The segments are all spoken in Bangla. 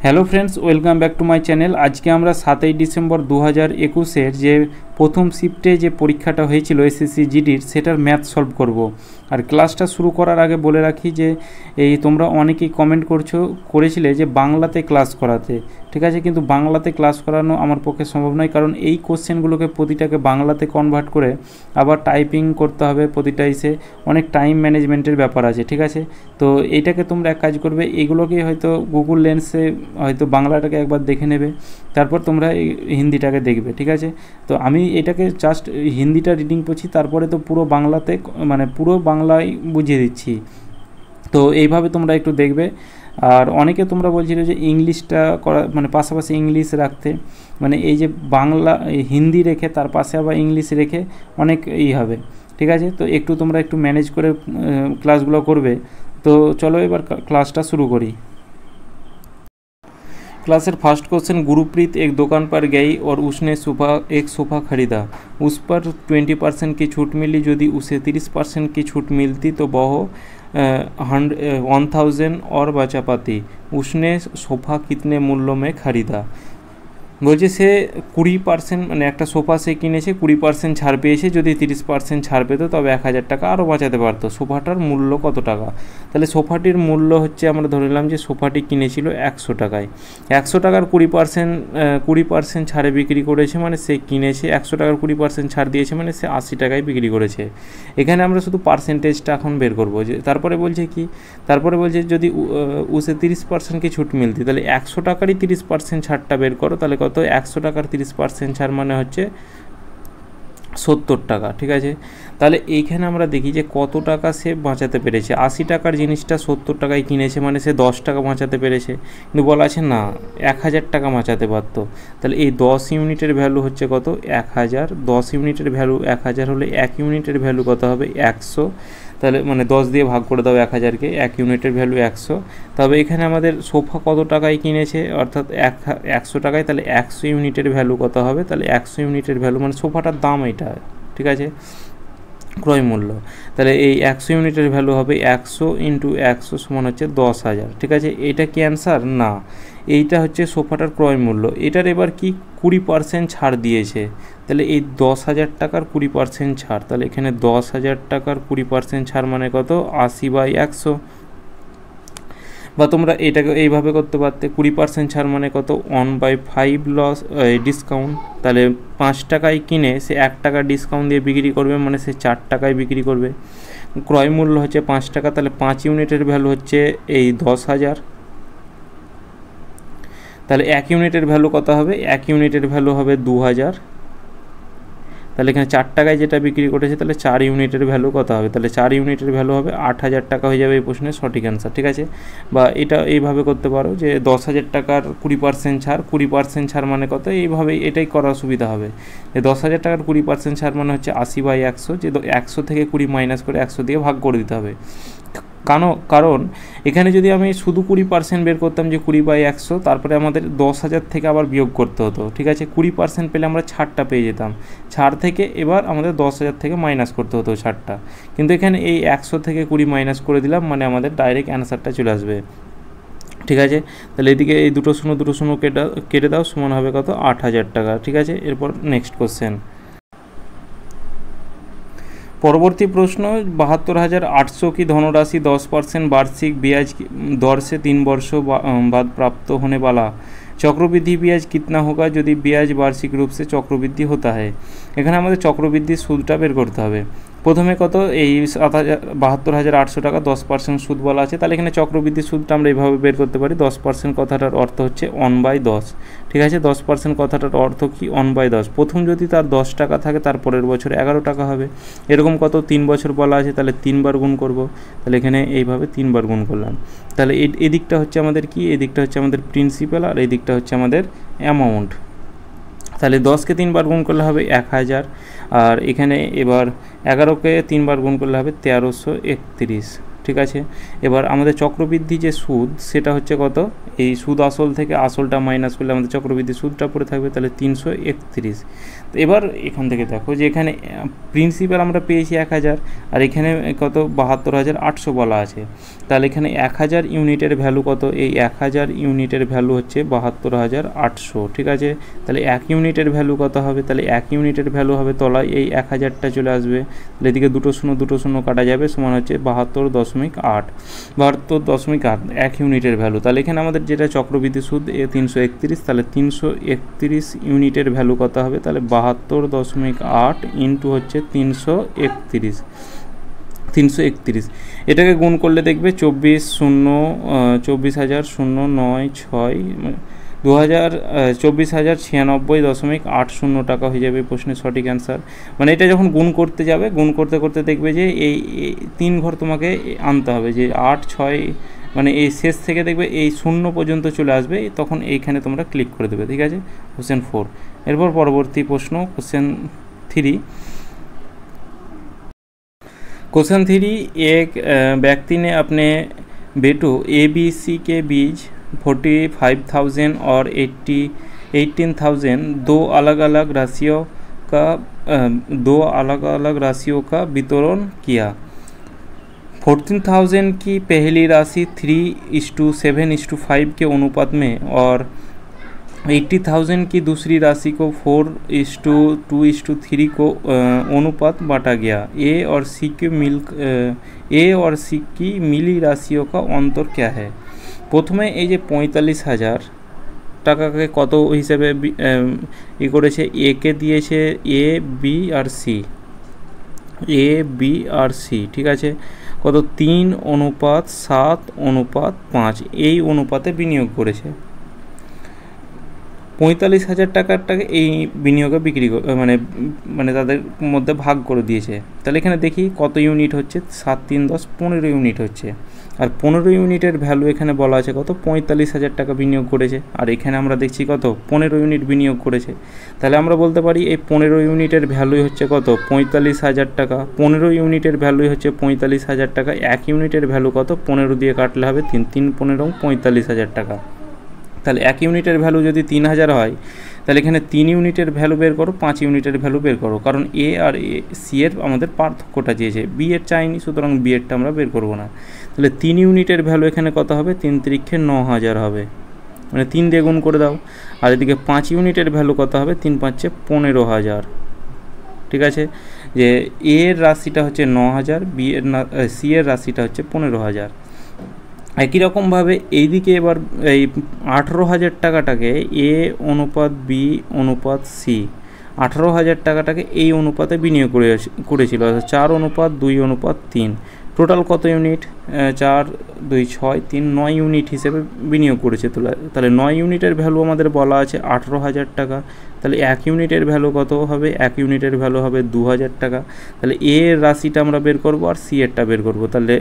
Hello friends, welcome back to my channel. আজকে আমরা 7ই ডিসেম্বর 2021-এর যে প্রথম শিফটে যে পরীক্ষাটা হয়েছিল এসএসসি জিডির, সেটার ম্যাথ সলভ করব। আর ক্লাসটা শুরু করার আগে বলে রাখি যে এই তোমরা অনেকেই কমেন্ট করেছিলে যে বাংলাতে ক্লাস করাতে, ঠিক আছে, কিন্তু বাংলাতে ক্লাস করানো আমার পক্ষে সম্ভব নয়, কারণ এই কোশ্চেনগুলোকে প্রতিটাকে বাংলাতে কনভার্ট করে আবার টাইপিং করতে হবে প্রতিটা এসে, অনেক টাইম ম্যানেজমেন্টের ব্যাপার আছে, ঠিক আছে। তো এইটাকে তোমরা এক কাজ করবে, এইগুলোকে হয়তো গুগল লেন্সে হয়তো বাংলাটাকে একবার দেখে নেবে, তারপর তোমরা হিন্দিটাকে দেখবে, ঠিক আছে। তো আমি এটাকে জাস্ট হিন্দিটা রিডিং করছি, তারপরে তো পুরো বাংলাতে মানে পুরো বাংলায় বুঝিয়ে দিচ্ছি। তো এইভাবে তোমরা একটু দেখবে। আর অনেকে তোমরা বলছিলে যে ইংলিশটা করা, মানে পাশাপাশি ইংলিশ রাখতে, মানে এই যে বাংলা হিন্দি রেখে তার পাশে আবার ইংলিশ রেখে অনেক হবে, ঠিক আছে। তো একটু তোমরা একটু ম্যানেজ করে ক্লাসগুলো করবে। তো চলো এবার ক্লাসটা শুরু করি। क्लासेर फर्स्ट क्वेश्चन, गुरुप्रीत एक दुकान पर गई और उसने एक सोफ़ा खरीदा। उस पर 20% की छूट मिली। यदि उसे 30% की छूट मिलती तो वह 1000 और बचा पाती। उसने सोफ़ा कितने मूल्य में खरीदा? বলছে সে 20% মানে একটা সোফা সে কিনেছে, 20% ছাড় পেয়েছে। যদি 30% ছাড় পেত তবে 1000 টাকা আরও বাঁচাতে পারতো। সোফাটার মূল্য কত টাকা? তাহলে সোফাটির মূল্য হচ্ছে, আমরা ধরে নিলাম যে সোফাটি কিনেছিল 100 টাকায়। 100 টাকার 20% ছাড়ে বিক্রি করেছে, মানে সে কিনেছে 100 টাকার 20% ছাড় দিয়েছে, মানে সে 80 টাকায় বিক্রি করেছে। এখানে আমরা শুধু পার্সেন্টেজটা এখন বের করবো। যে তারপরে বলছে কি, তারপরে বলছে যদি উসে 30% কি ছুট মিলতি, তাহলে 100 টাকারই 30% ছাড়টা বের করো। তাহলে কত? 100 টাকার 30% ছাড় মানে হচ্ছে 70 টাকা, ঠিক আছে। তাহলে এইখানে আমরা দেখি যে কত টাকা সে বাঁচাতে পেরেছে। 80 টাকার জিনিসটা 70 টাকায় কিনেছে, মানে সে 10 টাকা বাঁচাতে পেরেছে। কিন্তু বলা আছে না 1000 টাকা বাঁচাতে পারতো। তাহলে এই 10 ইউনিটের ভ্যালু হচ্ছে কত? 1000। 10 ইউনিটের ভ্যালু 1000 হলে 1 ইউনিটের ভ্যালু কত হবে? 100। তাহলে মানে 10 দিয়ে ভাগ করে দাও 1000কে, 1 ইউনিটের ভ্যালু 100। তবে এখানে আমাদের সোফা কত টাকায় কিনেছে, অর্থাৎ 100 টাকায়, তাহলে 100 ইউনিটের ভ্যালু কত হবে? তাহলে 100 ইউনিটের ভ্যালু মানে সোফাটার দাম এটা, ঠিক আছে, ক্রয় মূল্য। তাহলে এই 100 ইউনিটের ভ্যালু হবে 100 × 100 সমান হচ্ছে 10,000, ঠিক আছে। এটা কি অ্যান্সার? না, এইটা হচ্ছে সোফাটার ক্রয় মূল্য। এটার এবার কি 20% ছাড় দিয়েছে। তাহলে এই 10,000 টাকার 20% ছাড়, তাহলে এখানে 10,000 টাকার 20% ছাড় মানে কত? 80/100। বা তোমরা এটাকে এইভাবে করতে পারতে, 20% ছাড় মানে কত? 1/5 লস ডিসকাউন্ট। তাহলে 5 টাকায় কিনে সে 1 টাকা ডিসকাউন্ট দিয়ে বিক্রি করবে, মানে সে 4 টাকায় বিক্রি করবে। ক্রয় মূল্য হচ্ছে 5 টাকা, তাহলে 5 ইউনিটের ভ্যালু হচ্ছে এই 10,000। তাহলে 1 ইউনিটের ভ্যালু কত হবে? 1 ইউনিটের ভ্যালু হবে 2000। তাহলে এখানে 4 টাকায় যেটা বিক্রি করেছে, তাহলে 4 ইউনিটের ভ্যালু কত হবে? তাহলে 4 ইউনিটের ভ্যালু হবে 8000 টাকা হয়ে যাবে এই প্রশ্নের সঠিক অ্যান্সার, ঠিক আছে। বা এটা এইভাবে করতে পারো যে 10,000 টাকার 20% ছাড়, 20% ছাড় মানে কত? এইভাবে এটাই করার সুবিধা হবে যে 10,000 টাকার 20% ছাড় মানে হচ্ছে 80/100। যে 100 থেকে 20 মাইনাস করে 100 দিয়ে ভাগ করে দিতে হবে। কারণ এখানে যদি আমি শুধু 20% বের করতাম, যে 20/100, তারপরে আমাদের 10,000 থেকে আবার বিয়োগ করতে হতো, ঠিক আছে। 20% পেলে আমরা ছাড়টা পেয়ে যেতাম, ছাড় থেকে এবার আমাদের 10,000 থেকে মাইনাস করতে হতো ছাড়টা। কিন্তু এখানে এই 100 থেকে 20 মাইনাস করে দিলাম, মানে আমাদের ডাইরেক্ট অ্যান্সারটা চলে আসবে, ঠিক আছে। তাহলে এদিকে এই দুটো শূন্য কেটে দাও, সমান হবে কত? 8,000 টাকা, ঠিক আছে। এরপর নেক্সট কোশ্চেন। পরবর্তী প্রশ্ন, 72,800 की धनराशि 10% वार्षिक ब्याज दर से 3 वर्षों बाद प्राप्त होने वाला चक्रवृद्धि ब्याज कितना होगा यदि ब्याज वार्षिक रूप से चक्रवृद्धि होता है? এখানে আমাদের চক্রবৃদ্ধির সুদটা বের করতে হবে। প্রথমে কত? এই 72,800 টাকা 10% সুদ বলা আছে। তাহলে এখানে চক্রবৃদ্ধির সুদটা আমরা এইভাবে বের করতে পারি। 10% কথাটার অর্থ হচ্ছে 1/10, ঠিক আছে। 10% কথাটার অর্থ কি? 1/10। প্রথম যদি তার 10 টাকা থাকে, তার পরের বছর 11 টাকা হবে। এরকম কত? 3 বছর বলা আছে, তাহলে 3 বার গুণ করব। তাহলে এখানে এইভাবে 3 বার গুণ করলাম। তাহলে এদিকটা হচ্ছে আমাদের কি? এদিকটা হচ্ছে আমাদের প্রিন্সিপাল, আর এই দিকটা হচ্ছে আমাদের অ্যামাউন্ট। তাহলে 10কে 3 বার গুণ করলে হবে 1000, আর এখানে এবার 11কে 3 বার গুণ করলে হবে 1331, ঠিক আছে। এবার আমাদের চক্রবৃদ্ধি যে সুদ, সেটা হচ্ছে কত? এই সুদ আসল থেকে আসলটা মাইনাস করলে আমাদের চক্রবৃদ্ধি সুদটা পড়ে থাকবে, তাহলে 331। তো এবার এখান থেকে দেখো যে এখানে প্রিন্সিপাল আমরা পেয়েছি 1000, আর এখানে কত? 72,800 বলা আছে। তাহলে এখানে 1000 ইউনিটের ভ্যালু কত, এই 1000 ইউনিটের ভ্যালু হচ্ছে 72,800, ঠিক আছে। তাহলে 1 ইউনিটের ভ্যালু কত হবে, তাহলে 1 ইউনিটের ভ্যালু হবে তলায় এই 1000টা চলে আসবে, তাহলে এদিকে দুটো শূন্য কাটা যাবে, সমান হচ্ছে 72.8, 72.8 1 ইউনিটের ভ্যালু। তাহলে এখানে আমাদের যেটা চক্রবৃদ্ধি সুদ 331, তাহলে 331 ইউনিটের ভ্যালু কত হবে, তাহলে 72.8 ইন্টু হচ্ছে 331, এটাকে গুণ করলে দেখবে 24,96,2096.80 টাকা হয়ে যাবে প্রশ্নের সঠিক অ্যান্সার। মানে এটা যখন গুণ করতে যাবে, গুণ করতে করতে দেখবে যে এই 3 ঘর তোমাকে আনতে হবে, যে 8, 6 মানে এই শেষ থেকে দেখবে এই 0 পর্যন্ত চলে আসবে, তখন এইখানে তোমরা ক্লিক করে দেবে, ঠিক আছে। কোশ্চেন 4। এরপর পরবর্তী প্রশ্ন কোশ্চেন 3। क्वेश्चन 3, एक व्यक्ति ने अपने बेटों ABC के बीच 45,000 और 18,000 दो अलग अलग राशियों का वितरण किया। 14,000 की पहली राशि 3:7:5 के अनुपात में और 80,000 की दूसरी राशि को 4:2:3 को अनुपात बांटा गया। ए और सी की मिली राशियों का अंतर क्या है। प्रथमे এই যে 45,000 টাকাকে কত হিসেবে করেছে, এ কে দিয়েছে এ বি আর সি, ঠিক আছে, কত 3:7:5 এই অনুপাতে বিনিয়োগ করেছে। 45,000 টাকাটাকে এই বিনিয়োগে বিক্রি মানে তাদের মধ্যে ভাগ করে দিয়েছে। তাহলে এখানে দেখি কত ইউনিট হচ্ছে, 7 3 10 15 ইউনিট হচ্ছে। আর 15 ইউনিটের ভ্যালু এখানে বলা আছে কত, 45,000 টাকা বিনিয়োগ করেছে। আর এখানে আমরা দেখছি কত, 15 ইউনিট বিনিয়োগ করেছে। তাহলে আমরা বলতে পারি এই 15 ইউনিটের ভ্যালুই হচ্ছে কত, 45,000 টাকা। 15 ইউনিটের ভ্যালুই হচ্ছে 45,000 টাকা। 1 ইউনিটের ভ্যালু কত, 15 দিয়ে কাটলে হবে 3 3 15 45,000 টাকা। তাহলে 1 ইউনিটের ভ্যালু যদি 3000 হয়, তাহলে এখানে 3 ইউনিটের ভ্যালু বের করো, 5 ইউনিটের ভ্যালু বের করো, কারণ এ আর সি এর আমাদের পার্থক্যটা চেয়েছে, বি এর চাইনি, সুতরাং বি এরটা আমরা বের করব না। তাহলে 3 ইউনিটের ভ্যালু এখানে কত হবে, 3 3 9,000 হবে, মানে 3 দিয়ে গুণ করে দাও। আর এদিকে 5 ইউনিটের ভ্যালু কত হবে, 3 5 15,000, ঠিক আছে। যে এ এর রাশিটা হচ্ছে 9,000, সি এর রাশিটা হচ্ছে 15,000। একই রকমভাবে এইদিকে এবার এই 18,000 টাকাটাকে এ অনুপাত বি অনুপাত সি, 18,000 টাকাটাকে এই অনুপাতে বিনিয়োগ করেছিল, 4:2:3। টোটাল কত ইউনিট, 4 2 6 3 9 ইউনিট হিসেবে বিনিয়োগ করেছে। তাহলে 9 ইউনিটের ভ্যালু আমাদের বলা আছে 18,000 টাকা। তাহলে 1 ইউনিটের ভ্যালু কত হবে, 1 ইউনিটের ভ্যালু হবে 2,000 টাকা। তাহলে এ এর রাশিটা আমরা বের করব আর সি এরটা বের করব। তাহলে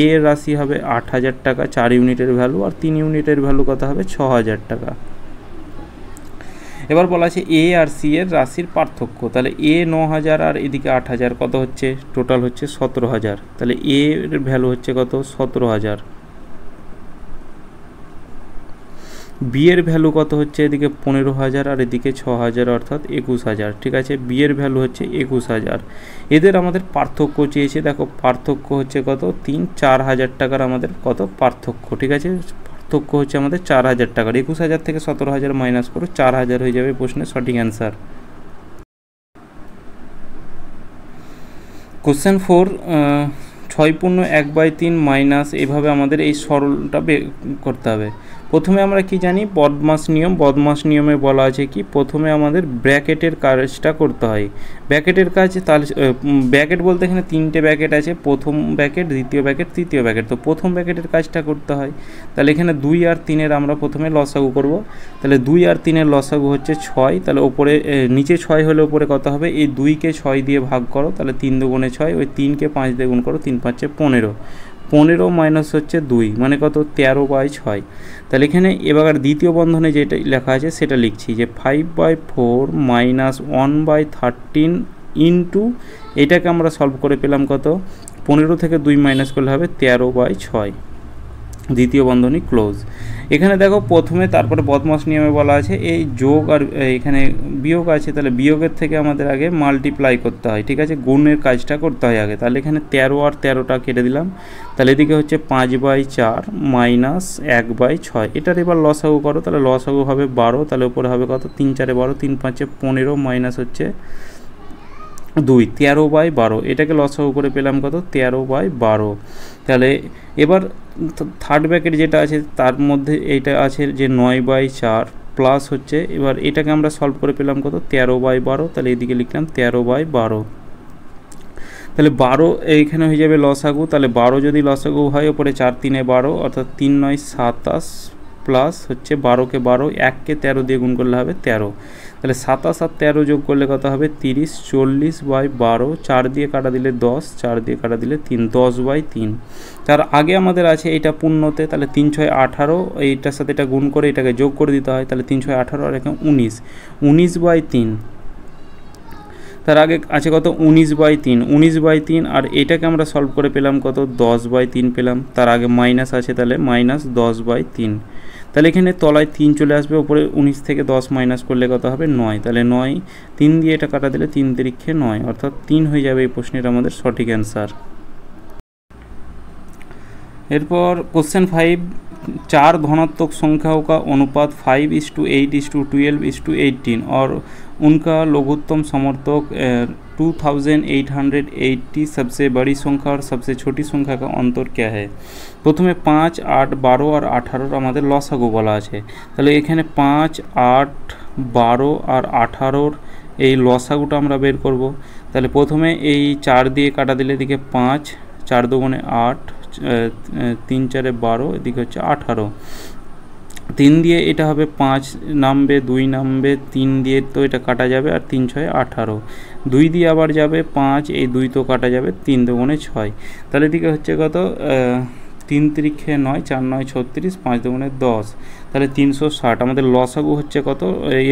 এ এর রাশি হবে 8,000 টাকা 4 ইউনিটের ভ্যালু, আর 3 ইউনিটের ভ্যালু কত হবে 6,000 টাকা। এবার বলা আছে এ আর সি এর রাশির পার্থক্য। তাহলে এ 9,000 আর এদিকে 8,000 কত হচ্ছে, টোটাল হচ্ছে 17,000। তাহলে এ এর ভ্যালু হচ্ছে কত, 17,000। বি এর ভ্যালু কত হচ্ছে, এদিকে 15,000 আর এদিকে 6,000 অর্থাৎ 21,000, ঠিক আছে। বি এর ভ্যালু হচ্ছে 21,000। এদের আমাদের পার্থক্য চেয়েছে, দেখো পার্থক্য হচ্ছে কত, 4,000 টাকার আমাদের কত পার্থক্য, ঠিক আছে। পার্থক্য হচ্ছে আমাদের 4,000 টাকার। 21,000 থেকে 17,000 মাইনাস করো, 4,000 হয়ে যাবে প্রশ্নের সঠিক অ্যান্সার। কোশ্চেন 4, 6.1/3 মাইনাস, এইভাবে আমাদের এই সরলটা বের করতে হবে। প্রথমে আমরা কি জানি, বদমাস নিয়মে বলা আছে কি, প্রথমে আমাদের ব্র্যাকেটের কাজটা করতে হয়। ব্র্যাকেটের কাজ, তাহলে ব্র্যাকেট বলতে এখানে 3টে ব্র্যাকেট আছে, প্রথম ব্র্যাকেট, দ্বিতীয় ব্র্যাকেট, তৃতীয় ব্র্যাকেট। তো প্রথম ব্র্যাকেটের কাজটা করতে হয়। তাহলে এখানে 2 আর 3 আমরা প্রথমে লসাগু করব। তাহলে 2 আর 3 লসাগু হচ্ছে 6। তাহলে ওপরে নিচে 6 হলে ওপরে কত হবে, এই 2কে 6 দিয়ে ভাগ করো, তাহলে 3 2 6, ওই 3কে 5 দিয়ে গুণ করো, 3 5 15, 15 মাইনাস হচ্ছে 2 মানে কত, 13/6। তাহলে এখানে এবার দ্বিতীয় বন্ধনে যেটা লেখা আছে সেটা লিখছি, যে 5/4 মাইনাস 1/13 ইন্টু, এটাকে আমরা সলভ করে পেলাম কত, 15 থেকে 2 মাইনাস করলে হবে 13/6। দ্বিতীয় বন্ধনী ক্লোজ। এখানে দেখো প্রথমে তারপরে বদমাস নিয়মে বলা আছে এই যোগ আর এখানে বিয়োগ আছে, তাহলে বিয়োগের থেকে আমাদের আগে মাল্টিপ্লাই করতে হয়, ঠিক আছে, গুণের কাজটা করতে হয় আগে। তাহলে এখানে 13 আর 13টা কেটে দিলাম, তাহলে এদিকে হচ্ছে 5/4 মাইনাস 1/6। এটার এবার লসাগু করো, তাহলে লসাগু হবে 12, তাহলে উপরে হবে কত 3 4 12, 3 5 15 মাইনাস হচ্ছে 2, 13/12। এটাকে লসাগু করে পেলাম কত 13/12। তাহলে এবার থার্ড ব্র্যাকেট যেটা আছে তার মধ্যে এইটা আছে যে 9/4 প্লাস হচ্ছে, এবার এটাকে আমরা সলভ করে পেলাম কত 13/12, তাহলে এদিকে লিখলাম 13/12। তাহলে 12 এইখানে হয়ে যাবে লসাগু, তাহলে 12 যদি লসাগু হয় ওপরে 4 3 12 অর্থাৎ 3 9 27 প্লাস হচ্ছে 12কে 12, 1কে 13 দিয়ে গুণ করলে হবে 13। তাহলে 27 আর 13 যোগ করলে কত হবে 30, 40/12, 4 দিয়ে কাটা দিলে 10, 4 দিয়ে কাটা দিলে 3, 10/3। তার আগে আমাদের আছে এটা পূর্ণতে, তাহলে 3 6 18, এইটার সাথে এটা গুণ করে এটাকে যোগ করে দিতে হয়, তাহলে 3 6 18 আর এখানে 19, 19/3। তার আগে আছে কত 19/3, 19/3, আর এটাকে আমরা সলভ করে পেলাম কত 10/3 পেলাম। তার আগে মাইনাস আছে, তাহলে মাইনাস 10/3। তাহলে এখানে তলায় 3 চলে আসবে, উপরে 19 থেকে 10 মাইনাস করলে কত হবে 9, তাহলে 9, 3 দিয়ে এটা কাটা দিলে 3 তিরিক্ষে 9, অর্থাৎ 3 হয়ে যাবে এই প্রশ্নের আমাদের সঠিক অ্যান্সার। এরপর क्वेश्चन 5, 4 धनात्मक संख्याओं का अनुपात 5:8:12:18 और उनका लघुत्तम समर्थक 2880 सबसे बड़ी संख्या और सबसे छोटी संख्या का अंतर क्या है। प्रथमे 5, 8, 12 और 18 আমাদের লসাগু বলা আছে, তাহলে এখানে 5, 8, 12 আর 18 এই লসাগুটা আমরা বের করব। তাহলে প্রথমে এই 4 দিয়ে কাটা দিলে এদিকে 5, 4 দুগুণে 8, 3 4 12, এদিকে হচ্ছে 18। 3 দিয়ে এটা হবে 5 নামবে, 2 নামবে, 3 দিয়ে তো এটা কাটা যাবে, আর 3 6 18, 2 দিয়ে আবার যাবে 5, এই 2 তো কাটা যাবে, 3 দুগুণে 6। তাহলে এদিকে হচ্ছে কত 3 তিরিক্ষে 9, 4 9 36, 5 দুগুণে 10, তাহলে 360। আমাদের লসাগু হচ্ছে কত,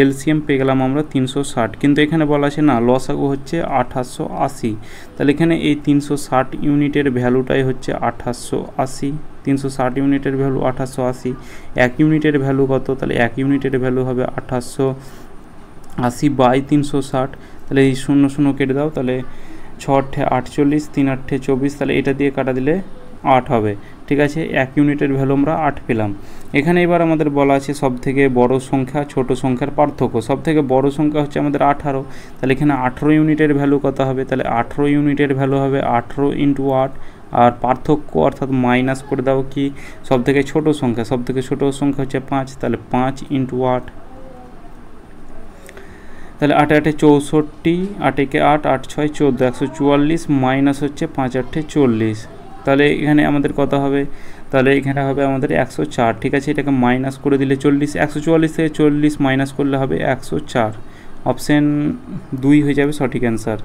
এলসিএম পেয়ে গেলাম আমরা 360, কিন্তু এখানে বলা আছে না লসাগু হচ্ছে 2880। তাহলে এখানে এই 360 ইউনিটের ভ্যালুটাই হচ্ছে 2880, 360 ইউনিটের ভ্যালু 2880। 1 ইউনিটের ভ্যালু কত, তাহলে 1 ইউনিটের ভ্যালু হবে 2880/360। তাহলে এই 0 0 কেটে দাও, তাহলে 6 8 48, 3 8 24, তাহলে এটা দিয়ে কাটা দিলে 8 হবে, ঠিক আছে। 1 ইউনিটের ভ্যালু আমরা 8 পেলাম। এখানে এবার আমাদের বলা আছে সবথেকে বড় সংখ্যা ছোট সংখ্যার পার্থক্য। সবথেকে বড় সংখ্যা হচ্ছে আমাদের 18, তাহলে এখানে 18 ইউনিটের ভ্যালু কত হবে, তাহলে 18 ইউনিটের ভ্যালু হবে 18 × 8, আর পার্থক্য অর্থাৎ মাইনাস করে দাও কি সবথেকে ছোট সংখ্যা, সবথেকে ছোট সংখ্যা হচ্ছে 5, তাহলে 5 × 8, তাহলে 8 8 64, 8 1 8, 8 6 14, 144 মাইনাস হচ্ছে 5 8 40। তাহলে এখানে আমাদের কত হবে, তাহলে এখানে হবে আমাদের 104, ঠিক আছে। এটাকে মাইনাস করে দিলে 40, 144 থেকে 40 মাইনাস করলে হবে 104। অপশান 2 হয়ে যাবে সঠিক অ্যান্সার।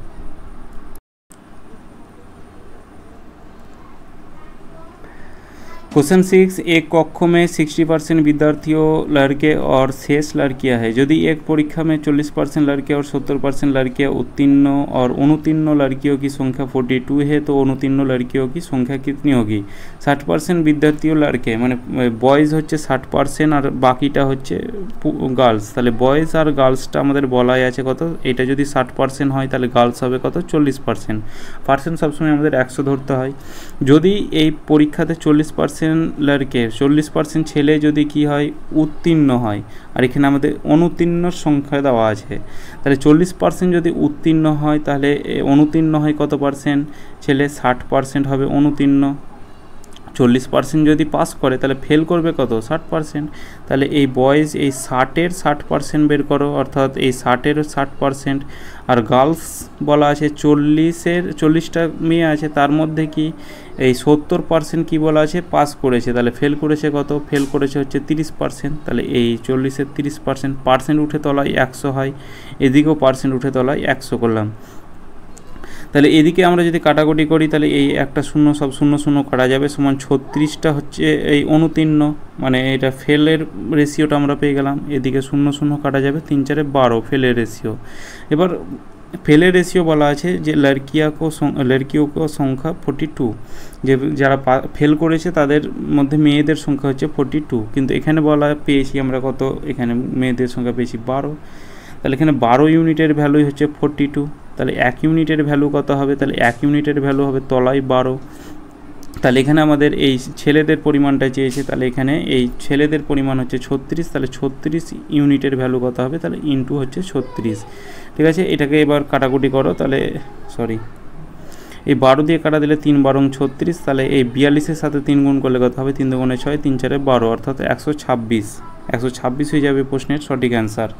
क्वेश्चन 6, एक कक्ष में 60% विद्यार्थियों लड़के और शेष लड़कियां हैं। यदि एक परीक्षा में 40% लड़के और 70% लड़कियां उत्तीर्ण और 29 लड़कियों की संख्या 42 है, तो 29 लड़कियों की संख्या कितनी होगी। 60% विद्यार्थियों लड़के माने बॉयज হচ্ছে 60% আর বাকিটা হচ্ছে গার্লস। তাহলে বয়েজ আর গার্লসটা আমাদের বলাই আছে কত, এটা যদি 60% হয় তাহলে গার্লস হবে কত 40%। পার্সেন্ট সবসময় আমাদের 100 ধরতে হয়। যদি এই পরীক্ষাতে 40% লড়কে 40% ছেলে যদি কি হয় উত্তীর্ণ হয়, আর এখানে আমাদের অনুত্তীর্ণর সংখ্যা দেওয়া আছে, তাহলে 40% যদি উত্তীর্ণ হয় তাহলে অনুত্তীর্ণ হয় কত পার্সেন্ট ছেলে, 60% হবে অনুত্তীর্ণ। 40% যদি পাস করে তাহলে ফেল করবে কত 60%। তাহলে এই বয়েজ এই 60-এর 60% বের করো, অর্থাৎ এই 60-এর 60%। আর গার্লস বলা আছে 40টা মেয়ে আছে, তার মধ্যে কি এই 70% কি বলা আছে পাস করেছে, তাহলে ফেল করেছে কত, ফেল করেছে হচ্ছে 30%। তাহলে এই 40-এর 30%, পার্সেন্ট উঠে তলায় 100 হয়, এদিকেও পার্সেন্ট উঠে তলায় 100 করলাম। তাহলে এদিকে আমরা যদি কাটাকুটি করি তাহলে এই একটা শূন্য সব 0 0 কাটা যাবে, সমান 36টা হচ্ছে এই অনুত্তীর্ণ, মানে এটা ফেলের রেশিওটা আমরা পেয়ে গেলাম। এদিকে 0 0 কাটা যাবে, 3 4 12 ফেলের রেশিও। এবার ফেলের রেশিও বলা আছে যে লড়কিও কো সংখ্যা 42, যে যারা ফেল করেছে তাদের মধ্যে মেয়েদের সংখ্যা হচ্ছে 42, কিন্তু এখানে বলা পেয়েছি আমরা কত, এখানে মেয়েদের সংখ্যা পেয়েছি 12, তাহলে এখানে 12 ইউনিটের ভ্যালুই হচ্ছে 42, তাহলে 1 ইউনিটের ভ্যালু কত হবে, তাহলে 1 ইউনিটের ভ্যালু হবে তলায় 12, তাহলে এখানে আমাদের এই ছেলেদের পরিমাণটা চেয়েছে, তাহলে এখানে এই ছেলেদের পরিমাণ হচ্ছে 36, তাহলে 36 ইউনিটের ভ্যালু কত হবে, তাহলে ইনটু হচ্ছে 36, ঠিক আছে। এটাকে এবার কাটাকুটি করো, তাহলে সরি এই 12 দিয়ে কাটা দিলে 3 12 36, তাহলে এই 42-এর সাথে 3 গুণ করলে কত হবে, 3 দুগুণে 6, 3 4 12, অর্থাৎ 126 হয়ে যাবে প্রশ্নের সঠিক অ্যান্সার।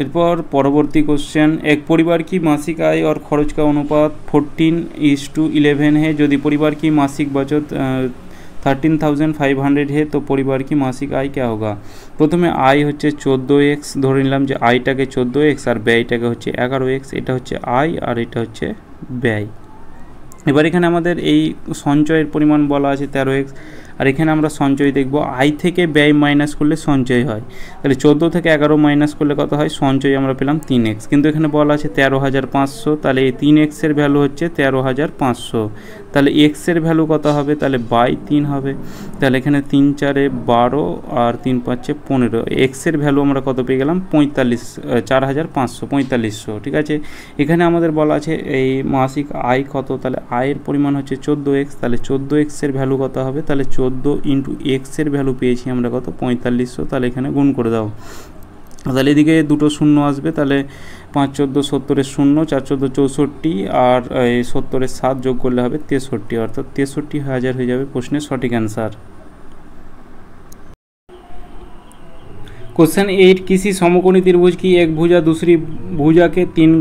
এরপর পরবর্তী क्वेश्चन, एक परिवार की मासिक आय और खर्च का अनुपात 14:11 है। यदि परिवार की मासिक बचत 13,500 है तो परिवार की मासिक आय क्या होगा। प्रथमे आय হচ্ছে 14x, ধরে নিলাম যে আয়টাকে 14x আর ব্যয়টাকে হচ্ছে 11x, এটা হচ্ছে আয় আর এটা হচ্ছে ব্যয়। এবার এখানে আমাদের এই সঞ্চয়ের পরিমাণ বলা আছে 13x, আর এখানে আমরা সঞ্চয় দেখব, আয় থেকে ব্যয় মাইনাস করলে সঞ্চয় হয়, তাহলে 14 থেকে 11 মাইনাস করলে কত হয়, সঞ্চয় আমরা পেলাম 3x, কিন্তু এখানে বলা আছে 13,500, তাহলে এই 3x এর ভ্যালু হচ্ছে 13,500, তাহলে x এর ভ্যালু কত হবে, তাহলে বাই 3 হবে, তাহলে এখানে 3 4 12 আর 3 5 15, x এর ভ্যালু আমরা কত পেয়ে গেলাম 4500, ঠিক আছে। এখানে আমাদের বলা আছে এই মাসিক আয় কত, তাহলে আয়ের পরিমাণ হচ্ছে 14x, তাহলে 14x এর ভ্যালু কত হবে, তাহলে 14 ইন্টু x এর ভ্যালু পেয়েছি আমরা কত 4500, তাহলে এখানে গুণ করে দাও, তাহলে এদিকে দুটো শূন্য আসবে, তাহলে 5 14 70 শূন্য, 4 14 64 আর এই 70 7 যোগ করলে হবে 63, অর্থাৎ 63,000 হয়ে যাবে প্রশ্নের সঠিক অ্যান্সার। क्वेश्चन 8, किसी समकोणी त्रिभुज की एक भुजा दूसरी भुजा के 3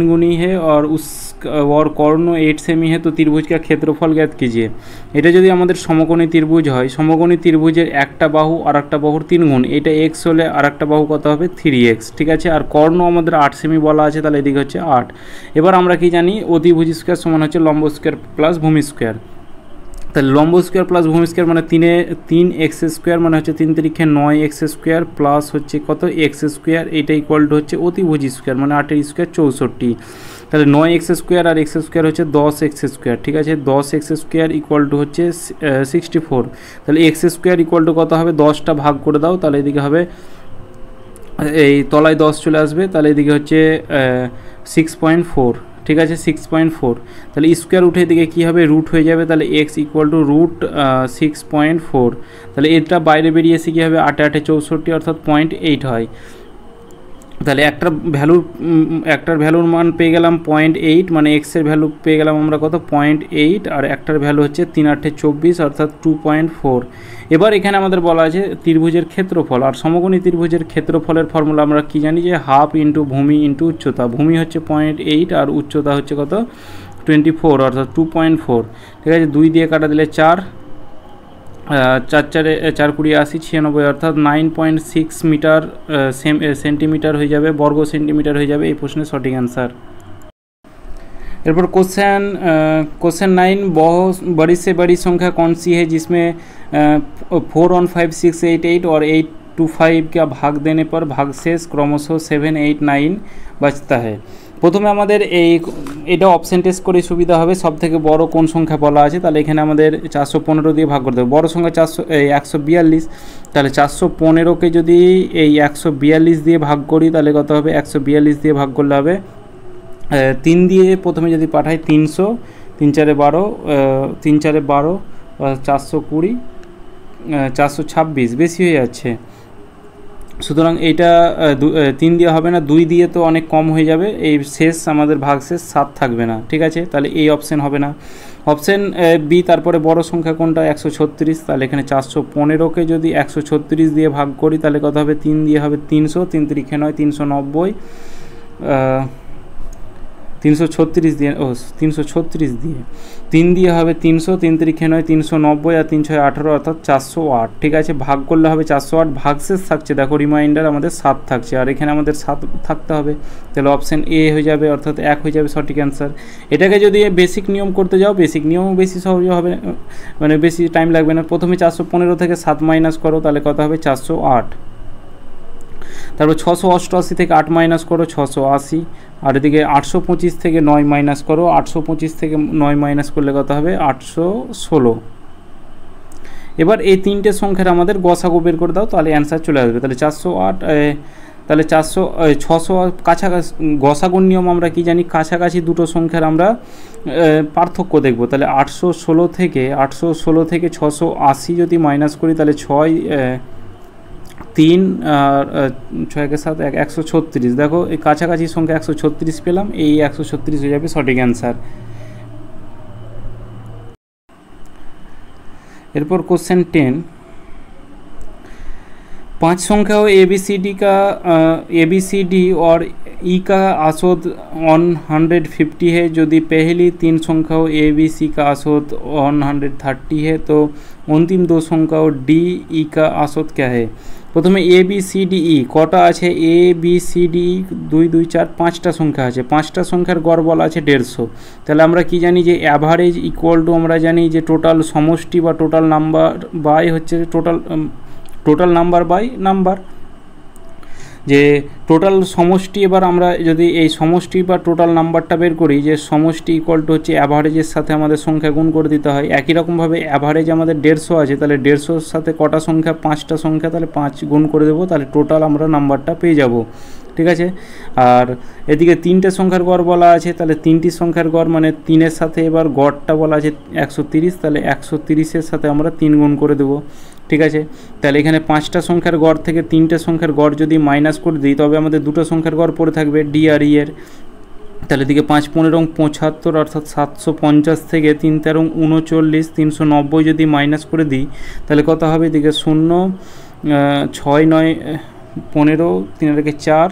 गुनी है और कर्ण 8 सेमी है तो त्रिभुज का क्षेत्रफल ज्ञात कीजिए। এটা যদি আমাদের সমকোণী ত্রিভুজ হয়, সমকোণী ত্রিভুজের একটা বাহু আর একটা বাহুর 3 গুণ, এটা x হলে আর একটা বাহু কত হবে 3x, ঠিক আছে। আর কর্ণ আমাদের 8 সেমি বলা আছে, তাহলে এদিকে হচ্ছে 8। এবার আমরা কি জানি, অতিভুজ স্কয়ার সমান হচ্ছে লম্ব স্কয়ার প্লাস ভূমি স্কয়ার, তাহলে লম্ব স্কোয়ার প্লাস ভূমি স্কোয়ার মানে 3x স্কোয়ার মানে হচ্ছে 3 3 9x স্কোয়ার প্লাস হচ্ছে কত x স্কোয়ার, এটা ইকুয়াল টু হচ্ছে অতিভুজ স্কোয়ার মানে 8 স্কোয়ার 64, তাহলে 9x স্কোয়ার আর x স্কোয়ার হচ্ছে 10x স্কোয়ার, ঠিক আছে। 10x স্কোয়ার ইকুয়াল টু হচ্ছে 64, তাহলে x স্কোয়ার ইকুয়াল টু কত হবে, 10টা ভাগ করে দাও, তাহলে এদিকে হবে এই তলায় 10 চলে আসবে, তাহলে এদিকে হচ্ছে 6.4, ঠিক আছে 6.4, তাহলে স্কোয়ার উঠে দিকে কী হবে, রুট হয়ে যাবে, তাহলে x ইকুয়াল টু রুট 6.4, তাহলে এটা বাইরে বেরিয়ে এসে কী হবে 8 8 64, অর্থাৎ 0.8 হয়, তাহলে একটার ভ্যালুর মান পেয়ে গেলাম 0.8, মানে এক্সের ভ্যালু পেয়ে গেলাম আমরা কত 0.8, আর একটার ভ্যালু হচ্ছে 3 8 24, অর্থাৎ 2.4। এবার এখানে আমাদের বলা আছে ত্রিভুজের ক্ষেত্রফল, আর সমকোণী ত্রিভুজের ক্ষেত্রফলের ফর্মুলা আমরা কি জানি যে হাফ ইন্টু ভূমি ইন্টু উচ্চতা, ভূমি হচ্ছে 0.8 আর উচ্চতা হচ্ছে কত 24, অর্থাৎ 2.4, ঠিক আছে। 2 দিয়ে কাটা দিলে 4, 4 4 20 80 96, অর্থাৎ 9.6 মিটার সেন্টিমিটার হয়ে যাবে, বর্গ সেন্টিমিটার হয়ে যাবে এই প্রশ্নের সঠিক অ্যান্সার। एरपर क्वेश्चन 9, बहुत बड़ी से बड़ी संख्या कौन सी है जिसमें 4 1 5 6 8 8 और 8 2 5 का भाग देने पर भागशेष क्रमशः 7 8 9 बचता है। প্রথমে আমাদের এটা অপশন টেস্ট করে সুবিধা হবে, সব থেকে বড় কোন সংখ্যা বলা আছে, তাহলে এখানে আমাদের 415 দিয়ে ভাগ করতে হবে, বড় সংখ্যা 142, তাহলে 415কে যদি এই 142 দিয়ে ভাগ করি তাহলে কত হবে, 142 দিয়ে ভাগ করলে হবে 3 দিয়ে প্রথমে যদি পাঠাই 300, 3 4 12, 3 4 12, 420, 426 বেশি হয়ে যাচ্ছে, সুতরাং এইটা 3 দিয়ে হবে না, 2 দিয়ে তো অনেক কম হয়ে যাবে, এই শেষ আমাদের ভাগশেষ 7 থাকবে না, ঠিক আছে, তাহলে এই অপশন হবে না। অপশন বি, তারপরে বড় সংখ্যা কোনটা 136, তাহলে এখানে 415কে যদি 136 দিয়ে ভাগ করি তাহলে কত হবে, 3 দিয়ে হবে 300, 3 3 9 390, 336 দিয়ে 336 দিয়ে 3 দিয়ে হবে 300, 3 3 9 390 আর 3 6 18, অর্থাৎ 408, ঠিক আছে। ভাগ করলে হবে 408, ভাগশেষ থাকছে দেখো রিমাইন্ডার আমাদের 7 থাকছে, আর এখানে আমাদের 7 থাকতে হবে, তাহলে অপশন এ হয়ে যাবে, অর্থাৎ 1 হয়ে যাবে সঠিক অ্যান্সার। এটাকে যদি বেসিক নিয়ম করতে যাও, বেসিক নিয়মও বেশি সহজ হবে, মানে বেশি টাইম লাগবে না। প্রথমে 415 থেকে 7 মাইনাস করো, তাহলে কত হবে 408। তারপর 688 থেকে 8 মাইনাস করো 680, আর এদিকে 825 থেকে 9 মাইনাস করো, 825 থেকে 9 মাইনাস করলে কত হবে 816। এবার এই তিনটে সংখ্যার আমাদের গসাগু বের করে দাও, তাহলে অ্যান্সার চলে আসবে। তাহলে 408, তাহলে 600 কাছাকাছি গসাগুর নিয়ম আমরা কি জানি, কাছাকাছি দুটো সংখ্যার আমরা পার্থক্য দেখব। তাহলে 816 থেকে 680 যদি মাইনাস করি তাহলে 6 3 আর 6 কে 7 136। দেখো এই কাছাকাছি সংখ্যা 136 পেলাম, এই 136 হয়ে যাবে সঠিক অ্যান্সার। एरपर क्वेश्चन 10, 5 संख्याओं ABCD और ई का आसोद 150 है। यदि पहली 3 संख्याओं ABC का आसोद 130 है तो अंतिम 2 संख्याओं DE का आसोद क्या है। प्रथमे ABCDE कटा आछे ABCDE 2 2 4 5टा संख्या आछे, 5टा संख्यार गड़ बला आछे 150। ताहले आमरा कि जानी जे एभारेज इक्वल टू आमरा जानी जे टोटाल समष्टि बा टोटाल नाम्बार बाई होच्छे टोटाल नाम्बार बाई नाम्बार, যে টোটাল সমষ্টি। এবার আমরা যদি এই সমষ্টি বা টোটাল নাম্বারটা বের করি, যে সমষ্টি ইকুয়াল টু হচ্ছে অ্যাভারেজের সাথে আমাদের সংখ্যা গুণ করে দিতে হয়। একই রকমভাবে অ্যাভারেজ আমাদের 150 আছে, তাহলে 150-র সাথে কটা সংখ্যা 5টা সংখ্যা, তাহলে 5 গুণ করে দেবো, তাহলে টোটাল আমরা নাম্বারটা পেয়ে যাব। ঠিক আছে। আর এদিকে 3টে সংখ্যার গড় বলা আছে, তাহলে 3টি সংখ্যার গড় মানে 3-এর সাথে এবার গড়টা বলা আছে 130, তাহলে 130-এর সাথে আমরা 3 গুণ করে দেবো। ঠিক আছে। তাহলে এখানে 5টা সংখ্যার গড় থেকে 3টে সংখ্যার গড় যদি মাইনাস করে দিই তবে আমাদের দুটো সংখ্যার গড় পড়ে থাকবে ডি আর ই এর। তাহলে এদিকে 5 15 75 অর্থাৎ 750 থেকে 3 13 39 390 যদি মাইনাস করে দিই তাহলে কত হবে, এদিকে 0 6 9 15 3 আর 4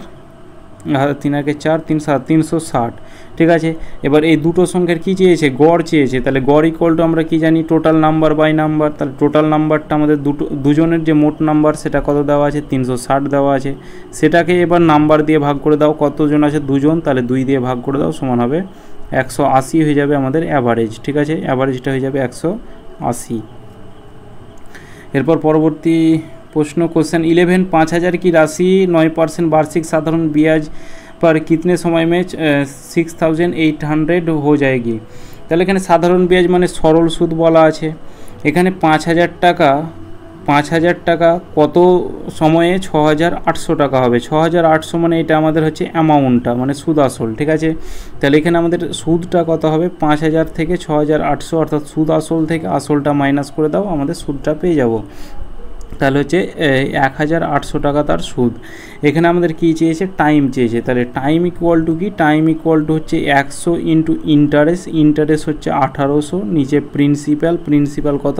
3 আর 4 3 7 360। ঠিক আছে। এবার এই দুটো সংখ্যার কী চেয়েছে, গড় চেয়েছে। তাহলে গড় ইকুয়াল টু আমরা কি জানি টোটাল নাম্বার বাই নাম্বার। তাহলে টোটাল নাম্বারটা আমাদের দুজনের যে মোট নাম্বার সেটা কত দেওয়া আছে 360 দেওয়া আছে, সেটাকে এবার নাম্বার দিয়ে ভাগ করে দাও। কতজন আছে 2 জন, তাহলে 2 দিয়ে ভাগ করে দাও, সমান হবে 180 হয়ে যাবে আমাদের অ্যাভারেজ। ঠিক আছে। অ্যাভারেজটা হয়ে যাবে 180। এরপর পরবর্তী प्रश्न क्वेश्चन 11, 5000 की राशि 9% वार्षिक साधारण ब्याज पर कितने समय में 6800 हो जाएगी। তাহলে এখানে সাধারণ ব্যাজ মানে সরল সুদ বলা আছে। এখানে 5000 টাকা কত সময়ে 6800 টাকা হবে। 6800 মানে এটা আমাদের হচ্ছে অ্যামাউন্টটা মানে সুদ আসল। ঠিক আছে। তাহলে এখানে আমাদের সুদটা কত হবে 5000 থেকে 6800 অর্থাৎ সুদ আসল থেকে আসলটা মাইনাস করে দাও, আমাদের সুদটা পেয়ে যাব। তাহলে হচ্ছে 1800 টাকা তার সুদ। এখানে আমাদের কী চেয়েছে, টাইম চেয়েছে। তাহলে টাইম ইকুয়াল টু কি, টাইম ইকুয়াল টু হচ্ছে 100 ইন্টু ইন্টারেস্ট, ইন্টারেস্ট হচ্ছে 1800, নিচে প্রিন্সিপাল, প্রিন্সিপাল কত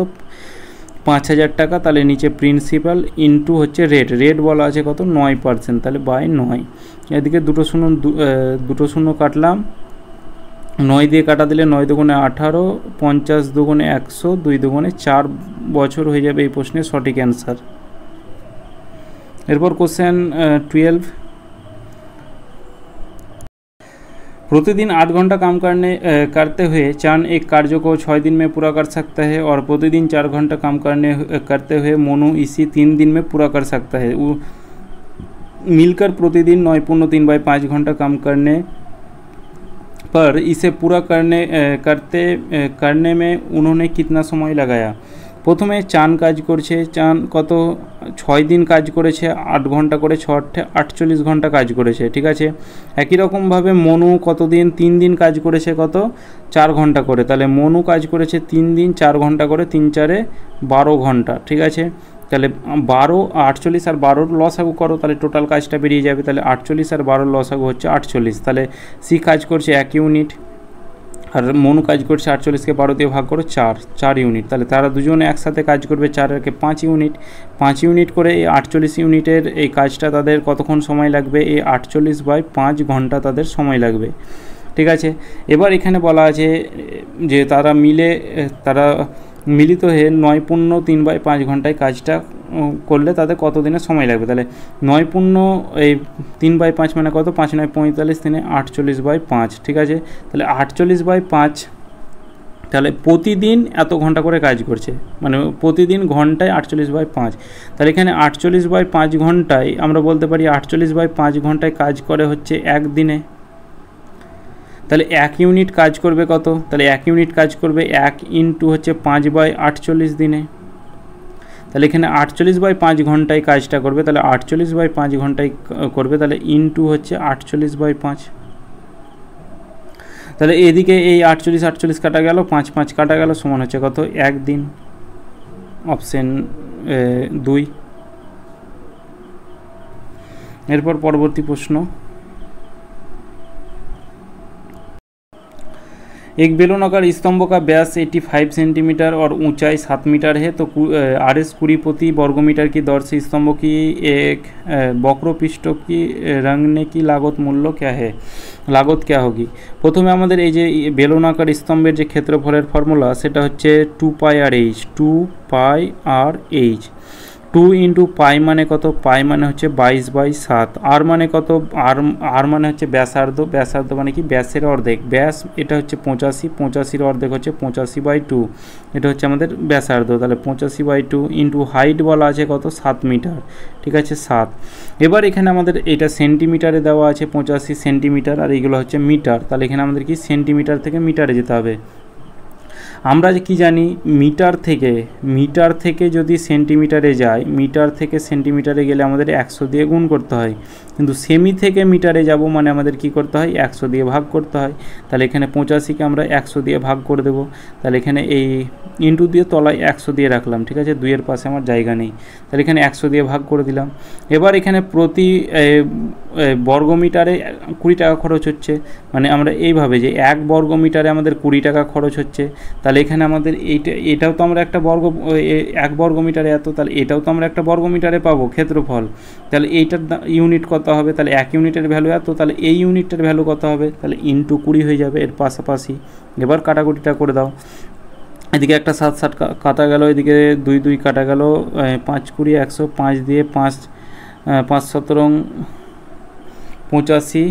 5000 টাকা, তাহলে নিচে প্রিন্সিপাল ইন্টু হচ্ছে রেট, রেট বলা আছে কত 9%, তাহলে বাই 9। এদিকে দুটো শূন্য কাটলাম, 9 দিয়ে কাটা দিলে 9 দুগুণে 18, 50 দুগুণে 100, 2 দুগুণে 4 বছর হয়ে যাবে এই প্রশ্নের সঠিক অ্যান্সার। এরপর কোশ্চেন 12, प्रतिदिन 8 घंटा काम करते हुए चांद एक कार्य को 6 दिन में पूरा कर सकता है और प्रतिदिन 4 घंटा काम करते हुए मोनू इसी 3 दिन में पूरा कर सकता है। मिलकर प्रतिदिन 9.3/5 घंटा काम करने पर इसे पूरा करने में उन्होंने कितना समय लगाया। प्रथमे चान काज करछे, चान कत 6 दिन काज करेছে 8 घंटा করে 48 घंटा काज करेছে। ठीक আছে। একই রকমভাবে মনু কতদিন 3 दिन কাজ করেছে কত 4 ঘন্টা করে, তাহলে মনু কাজ করেছে 3 दिन 4 ঘন্টা করে, 3 4 12 ঘন্টা। ঠিক আছে। তাহলে 12 48 আর 12 লসাগু করো, তাহলে টোটাল কাজটা বেরিয়ে যাবে। তাহলে 48 আর 12 লসাগু হচ্ছে 48। তাহলে সি কাজ করছে 1 ইউনিট আর মনু কাজ করছে 48কে 12 দিয়ে ভাগ করো 4 ইউনিট। তাহলে তারা দুজনে একসাথে কাজ করবে 4 কে 5 ইউনিট, 5 ইউনিট করে এই 48 ইউনিটের এই কাজটা তাদের কতক্ষণ সময় লাগবে, এই 48/5 ঘন্টা তাদের সময় লাগবে। ঠিক আছে। এবার এখানে বলা আছে যে তারা মিলিত হয়ে 9.3/5 ঘন্টায় কাজটা করলে তাদের কত দিনের সময় লাগবে। তাহলে 9.3/5 মানে কত 5 9 45 3 48/5। ঠিক আছে। তাহলে 48/5 তাহলে প্রতিদিন এত ঘন্টা করে কাজ করছে, মানে প্রতিদিন ঘন্টায় 48/5। তাহলে এখানে 48/5 ঘন্টায় আমরা বলতে পারি 48/5 ঘন্টায় কাজ করে হচ্ছে একদিনে। তাহলে 1 ইউনিট কাজ করবে কত? তাহলে 1 ইউনিট কাজ করবে 1 ইন্টু হচ্ছে 5/48 দিনে। তাহলে এখানে 48/5 ঘন্টায় কাজটা করবে, তাহলে 48/5 ঘন্টায় করবে, তাহলে ইন্টু হচ্ছে 48/5। তাহলে এদিকে এই 48 কাটা গেল, 5 কাটা গেল, সমান হচ্ছে কত? 1 দিন। অপশন 2। এরপর পরবর্তী প্রশ্ন, एक बेलनाकार स्तंभ का व्यास 85 सेंटीमीटर और ऊंचाई 7 मीटर है, तो RS 20 प्रति वर्ग मीटर की दर से स्तंभ की एक वक्र की रंगने की लागत मूल्य क्या है, लागत क्या होगी? प्रथमे आमादेर এই যে বেলনাকার স্তম্ভের যে ক্ষেত্রফলের ফর্মুলা সেটা হচ্ছে 2πr/h, 2πr/h। 2 ইন্টু পাই মানে কত? পাই মানে হচ্ছে 22/7। আর মানে কত? আর মানে হচ্ছে ব্যাসার্ধ, ব্যাসার্ধ মানে কি? ব্যাসের অর্ধেক। ব্যাস এটা হচ্ছে 85, 85-এর অর্ধেক হচ্ছে 85/2, এটা হচ্ছে আমাদের ব্যাসার্ধ। তাহলে 85/2 ইন্টু হাইট বলা আছে কত? 7 মিটার, ঠিক আছে 7। এবার এখানে আমাদের এটা সেন্টিমিটারে দেওয়া আছে 85 সেন্টিমিটার, আর এইগুলো হচ্ছে মিটার। তাহলে এখানে আমাদের কি সেন্টিমিটার থেকে মিটারে যেতে হবে। আমরা কি জানি মিটার থেকে যদি সেন্টিমিটারে যায়, মিটার থেকে সেন্টিমিটারে গেলে আমাদের 100 দিয়ে গুণ করতে হয়, কিন্তু সেমি থেকে মিটারে যাব মানে আমাদের কি করতে হয়? 100 দিয়ে ভাগ করতে হয়। তাহলে এখানে 85কে আমরা 100 দিয়ে ভাগ করে দেব। তাহলে এখানে এই ইন্টু দিয়ে তলায় 100 দিয়ে রাখলাম, ঠিক আছে, 2-এর পাশে আমার জায়গা নেই, তাহলে এখানে 100 দিয়ে ভাগ করে দিলাম। এবার এখানে প্রতি বর্গমিটারে 20 টাকা খরচ হচ্ছে, মানে আমরা এইভাবে যে 1 বর্গমিটারে আমাদের 20 টাকা খরচ হচ্ছে, তাহলে এখানে আমাদের এটাও তো আমরা একটা 1 বর্গমিটারে এত, তাহলে এটাও তো আমরা একটা বর্গমিটারে পাবো ক্ষেত্রফল। তাহলে এইটার ইউনিট কত হবে? তাহলে 1 ইউনিটের ভ্যালু এত, তাহলে এই ইউনিটের ভ্যালু কত হবে? তাহলে ইন্টু 20 হয়ে যাবে এর পাশাপাশি। এবার কাটাকুটিটা করে দাও, এদিকে একটা 7 কাটা গেল, এদিকে 2 কাটা গেল, 5 20 100, 5 দিয়ে 5 17 85,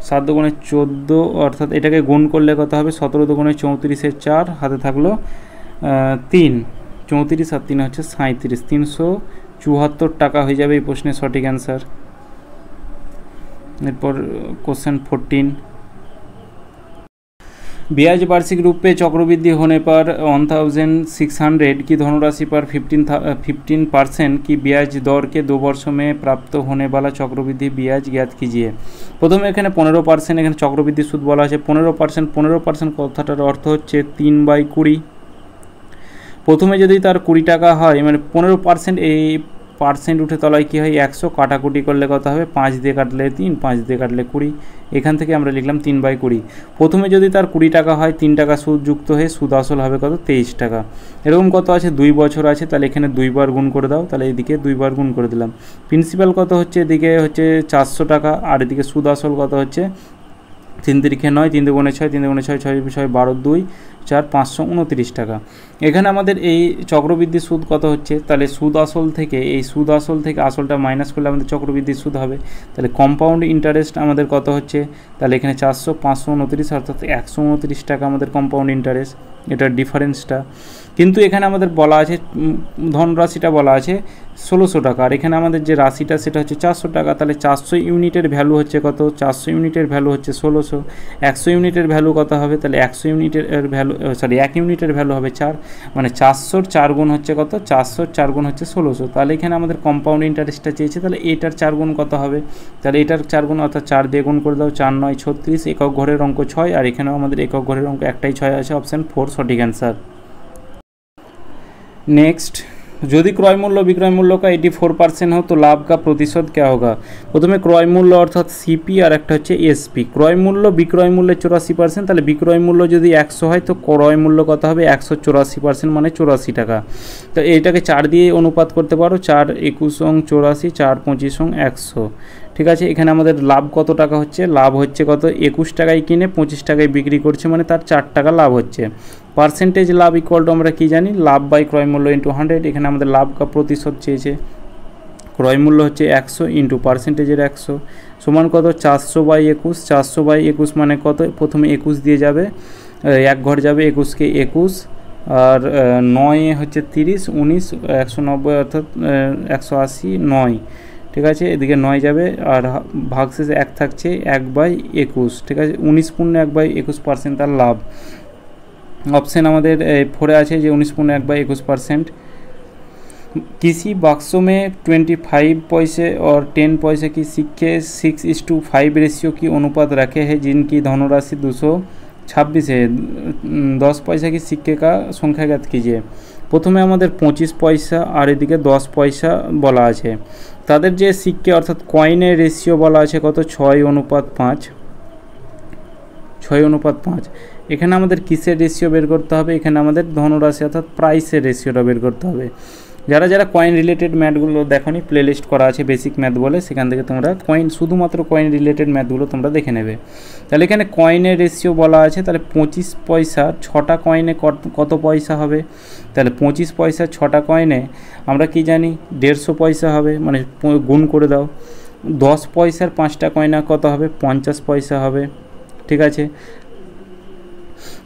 7 দুগুণে 14, অর্থাৎ এটাকে গুণ করলে কত হবে? 17 দুগুণে 34-এর 4, হাতে থাকলো 3, 34 আর 3 হচ্ছে 37, 374 টাকা হয়ে যাবে এই প্রশ্নের সঠিক অ্যান্সার। এরপর क्वेश्चन 14, ब्याज वार्षिक रूप में चक्रवृद्धि होने पर 1600 की धनराशि पर 15% की ब्याज दर के 2 वर्षों में प्राप्त होने वाला चक्रवृद्धि ब्याज ज्ञात कीजिए। प्रथम एखाने 15% एखाने चक्रवृद्धि सूद बला आछे 15%। कथाटार अर्थ होच्छे 3/20। प्रथमे यदि तार 20 टाका हय माने 15% এই পার্সেন্ট উঠে তলায় কী হয়? 100, কাটাকুটি করলে কত হবে? 5 দিয়ে কাটলে 3, 5 দিয়ে কাটলে 20, এখান থেকে আমরা লিখলাম 3/20। প্রথমে যদি তার 20 টাকা হয়, 3 টাকা সুদ যুক্ত হয়ে সুদ আসল হবে কত? 23 টাকা। এরকম কত আছে? 2 বছর আছে, তাহলে এখানে 2 বার গুণ করে দাও, তাহলে এদিকে 2 বার গুণ করে দিলাম। প্রিন্সিপাল কত হচ্ছে? এদিকে হচ্ছে 400 টাকা, আর এদিকে সুদ আসল কত হচ্ছে? 3 তিরিখে 9, 3 দুগুণে 6, 3 দুগুণে 6, 6 6 12 2 4 529 টাকা। এখানে আমাদের এই চক্রবৃদ্ধি সুদ কত হচ্ছে? তাহলে সুদ আসল থেকে আসলটা মাইনাস করলে আমাদের চক্রবৃদ্ধি সুদ হবে। তাহলে কম্পাউন্ড ইন্টারেস্ট আমাদের কত হচ্ছে? তাহলে এখানে 400 529 অর্থাৎ 129 টাকা আমাদের কম্পাউন্ড ইন্টারেস্ট, এটার ডিফারেন্সটা। কিন্তু এখানে আমাদের বলা আছে ধনরাশিটা বলা আছে 1600 টাকা, আর এখানে আমাদের যে রাশিটা সেটা হচ্ছে 400 টাকা। তাহলে 400 ইউনিটের ভ্যালু হচ্ছে কত? 400 ইউনিটের ভ্যালু হচ্ছে 1600। 100 ইউনিটের ভ্যালু কত হবে? তাহলে 100 ইউনিটের ভ্যালু 1 ইউনিটের ভ্যালু হবে 4, মানে 400-র 4 গুণ হচ্ছে কত? 400-র 4 গুণ হচ্ছে 1600। তাহলে এখানে আমাদের কম্পাউন্ড ইন্টারেস্টটা চেয়েছে, তাহলে এটার 4 গুণ কত হবে? তাহলে এটার 4 গুণ অর্থাৎ 4 দিয়ে গুণ করে দাও, 4 9 36, একক ঘরের অঙ্ক 6, আর এখানেও আমাদের একক ঘরের অঙ্ক একটাই 6 আছে, অপশান 4 সঠিক অ্যান্সার। नेक्स्ट, यदि क्रय मूल्य विक्रय मूल्य का 84% हो तो लाभ का प्रतिशत क्या होगा? प्रथमे क्रय मूल्य अर्थात सीपी और एक हे एसपी। क्रय मूल्य विक्रय मूल्य 84%, ताहले विक्रय मूल्य यदि 100 है तो क्रय मूल्य कत होबे 184% माने 84 टाका। तो एटाके 4 दिए अनुपात करते पारो, 4 21 84, 4 25 100, ठीक है। एखाने आमादेर लाभ कत टाका होच्छे? लाभ होच्छे कत? 21 टाकाय किने 25 टाकाय बिक्री करछे, माने तार 4 टाका लाभ होच्छे। पार्सेंटेज लाभ इक्वल टू आमरा कि जानी? लाभ बाई क्रय मूल्य इंटू 100। एखाने आमादेर लाभ का प्रतिशत चेয়েছে, क्रय मूल्य होच्छे 100 इंटू पार्सेंटेजर 100 समान कत? 400/21। 400/21 माने कत? प्रथमे 21 दिए जाबे, এক ঘর যাবে 21কে 21, আর 9 হচ্ছে 30, 19 190 অর্থাৎ 180 9, ঠিক আছে। এদিকে 9 যাবে আর ভাগশেষে 1 থাকছে 1/21, ঠিক আছে। 19.1/21% তার লাভ। অপশান আমাদের 4 আছে যে 19.1/21%। किसी बक्सों में 25 पैसे और 10 पैसे की सिक्के 6:5 रेशियो की अनुपात रखे हैं, जिनकी धनराशि 226 है। 10 पैसा की सिक्के का संख्या ज्ञात कीजिए। প্রথমে আমাদের 25 পয়সা আর এদিকে 10 পয়সা বলা আছে। তাদের যে সিক্কে অর্থাৎ কয়েনের রেশিও বলা আছে কত, 6:5। 6:5। এখানে আমাদের কিসের রেশিও বের করতে হবে, এখানে আমাদের ধনরাশি অর্থাৎ প্রাইসের রেশিওটা বের করতে হবে। যারা যারা কয়েন রিলেটেড ম্যাথগুলো দেখোনি, প্লে লিস্ট করা আছে বেসিক ম্যাথ বলে, সেখান থেকে তোমরা শুধুমাত্র কয়েন রিলেটেড ম্যাথগুলো তোমরা দেখে নেবে। তাহলে এখানে কয়েনের রেশিও বলা আছে, তাহলে 25 পয়সা 6টা কয়েনে কত পয়সা হবে, তাহলে 25 পয়সা 6টা কয়েনে আমরা কি জানি 150 পয়সা হবে, মানে গুণ করে দাও। 10 পয়সার 5টা কয়েনে কত হবে, 50 পয়সা হবে, ঠিক আছে।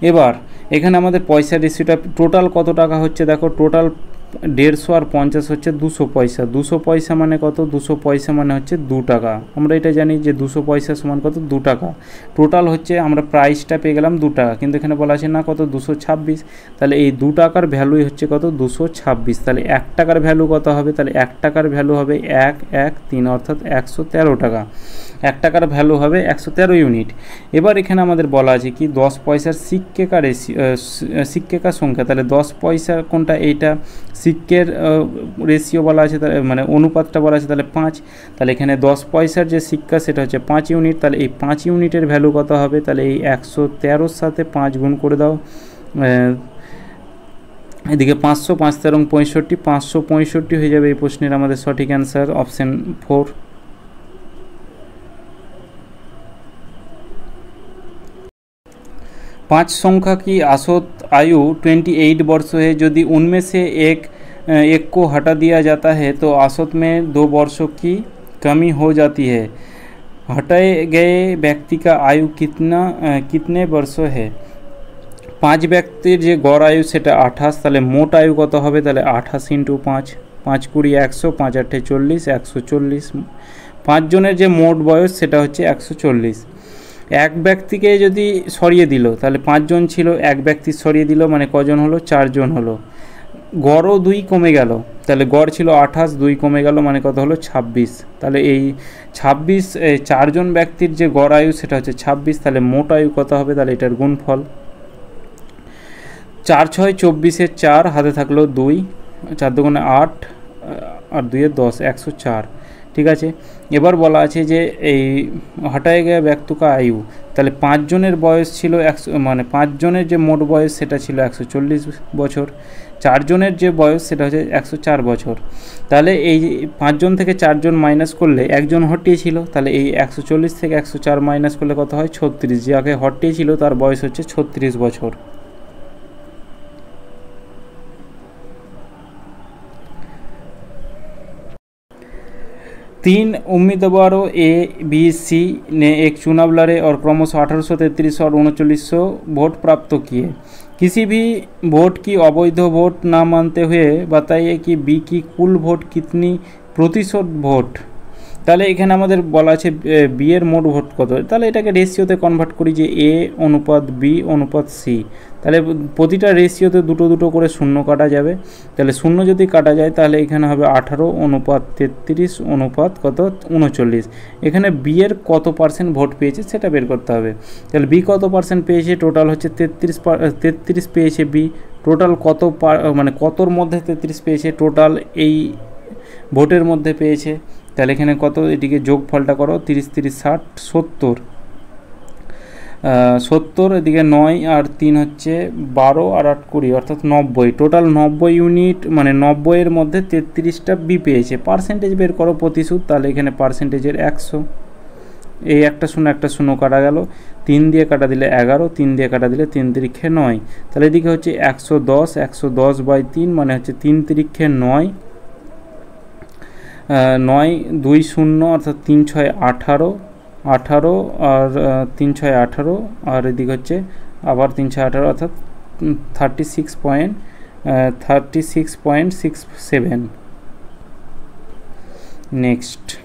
এবার এখানে আমাদের পয়সা রেশিওটা টোটাল কত টাকা হচ্ছে, দেখো টোটাল 150 আর 50 হচ্ছে 200 পয়সা। 200 পয়সা মানে কত, 200 পয়সা মানে হচ্ছে 2 টাকা। আমরা এটা জানি যে 200 পয়সা সমান কত, 2 টাকা। টোটাল হচ্ছে আমরা প্রাইসটা পেয়ে গেলাম 2 টাকা, কিন্তু এখানে বলা আছে না কত, 226। তাহলে এই 2 টাকার ভ্যালুই হচ্ছে কত, 226। তাহলে 1 টাকার ভ্যালু কত হবে, তাহলে 1 টাকার ভ্যালু হবে 113 অর্থাৎ 113 টাকা। 1 টাকার ভ্যালু হবে 113 ইউনিট। এবার এখানে আমাদের বলা আছে কি 10 পয়সার সিক্কেকার সংখ্যা, তাহলে 10 পয়সা কোনটা, এইটা সিক্কের রেশিও বলা আছে, মানে অনুপাতটা বলা আছে, তাহলে 5। তাহলে এখানে 10 পয়সার যে সিক্কা সেটা হচ্ছে 5 ইউনিট। তাহলে এই 5 ইউনিটের ভ্যালু কত হবে, তাহলে এই 113 সাথে 5 গুণ করে দাও। এদিকে 500, 5 13 65, 565 হয়ে যাবে এই প্রশ্নের আমাদের সঠিক অ্যান্সার অপশান 4। पाँच संख्या की औसत आयु 28 वर्ष है। यदि उनमें से एक को हटा दिया जाता है तो औसत में 2 वर्षों की कमी हो जाती है। हटाए गए व्यक्ति का आयु कितने वर्ष है। 5 ব্যক্তির যে গড় আয়ু সেটা 28, তাহলে মোট আয়ু কত হবে, তাহলে 28 × 5, 5 × 20 100, 5 × 8 40, 140। 5 জনের যে মোট বয়স সেটা হচ্ছে 140। এক ব্যক্তিকে যদি সরিয়ে দিল, তাহলে 5 জন ছিল, এক ব্যক্তি সরিয়ে দিল মানে কজন হলো, 4 জন হলো। গড়ও 2 কমে গেল, তাহলে গড় ছিল 28, 2 কমে গেল মানে কত হলো 26। তাহলে এই 26 4 জন ব্যক্তির যে গড় আয়ু সেটা হচ্ছে 26। তাহলে মোট আয়ু কত হবে, তাহলে এটার গুণফল 4 6 24 4 হাতে থাকলো 2, 4 2 8 আর 2 10, 104, ঠিক আছে। এবার বলা আছে যে এই হটায় গিয়ে ব্যক্তিকা আয়ু, তাহলে 5 জনের বয়স ছিল 100, মানে 5 জনের যে মোট বয়স সেটা ছিল 140 বছর। 4 জনের যে বয়স সেটা হচ্ছে 104 বছর। তাহলে এই 5 জন থেকে 4 জন মাইনাস করলে একজন হটিয়েছিল, তাহলে এই 140 থেকে 104 মাইনাস করলে কত হয় 36। যে আগে হটিয়েছিল তার বয়স হচ্ছে 36 বছর। 3 उम्मीदवारों ए बी सी ने एक चुनाव लड़े और क्रमशः 1833 और 3900 वोट प्राप्त किए। किसी भी वोट की अवैध वोट न मानते हुए बताइए कि बी की कुल वोट कितनी प्रतिशत वोट। তাহলে এখানে আমাদের বলা আছে বি এর মোট ভোট কত, তাহলে এটাকে রেশিওতে কনভার্ট করি যে এ অনুপাত বি অনুপাত সি। তাহলে প্রতিটা রেশিওতে দুটো দুটো করে শূন্য কাটা যাবে, তাহলে শূন্য যদি কাটা যায় তাহলে এখানে হবে 18 অনুপাত 33 অনুপাত কত 39। এখানে বি এর কত পার্সেন্ট ভোট পেয়েছে সেটা বের করতে হবে। তাহলে বি কত পার্সেন্ট পেয়েছে, টোটাল হচ্ছে 33 পেয়েছে বি। টোটাল কত মানে কতর মধ্যে 33 পেয়েছে, টোটাল এই ভোটের মধ্যে পেয়েছে। তাহলে এখানে কত, এটিকে যোগফলটা করো, 30 30 60 70, 70 এদিকে 9 আর 3 হচ্ছে 12 আর 8 20 অর্থাৎ 90। টোটাল 90 ইউনিট, মানে 90 এর মধ্যে 33টা বি পেয়েছে। পার্সেন্টেজ বের করো প্রতিশত, তাহলে এখানে পার্সেন্টেজের 100। এই একটা শূন্য কাটা গেল, 3 দিয়ে কাটা দিলে 11, 3 দিয়ে কাটা দিলে 3 তিরিক্ষে 9। তাহলে এদিকে হচ্ছে 110/3 মানে হচ্ছে 3 তিরিক্ষে 9, 9 2 0 অর্থাৎ 3 6 18 18 আর 3 6 18 আর এদিকে হচ্ছে আবার 318 অর্থাৎ 36.67। नेक्स्ट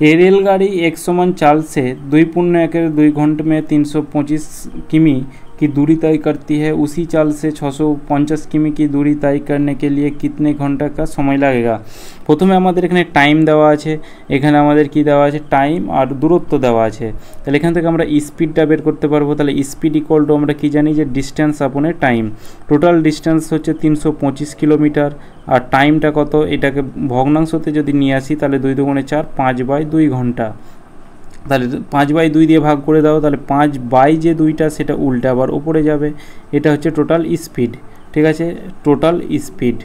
ये रेलगाड़ी 1/4 से 2.1 घंटे में 325 किमी की दूरी तय करती है। उसी चाल से 650 किमी की दूरी तय करने के लिए कितने घंटा का समय लगेगा। प्रथमे आमादेर एखाने टाइम देवा आछे, एखाने आमादेर कि देवा आछे टाइम और दूरत्व देवा आछे। ताहले एखान थेके आमरा स्पीडटा बेर करते पारबो। ताहले स्पीड इक्वल टू आमरा कि जानि जे डिस्टेंस अपने टाइम। टोटाल डिस्टेंस होच्छे 325 किलोमीटर और टाइमटा कत, एटाके भग्नांशते जदि निये आसि ताहले 2 × 4 5/2 घंटा। তাহলে 5/2 দিয়ে ভাগ করে দাও, তাহলে 5/যে 2টা সেটা উল্টে আবার উপরে যাবে। এটা হচ্ছে টোটাল স্পিড। ঠিক আছে, টোটাল স্পিড।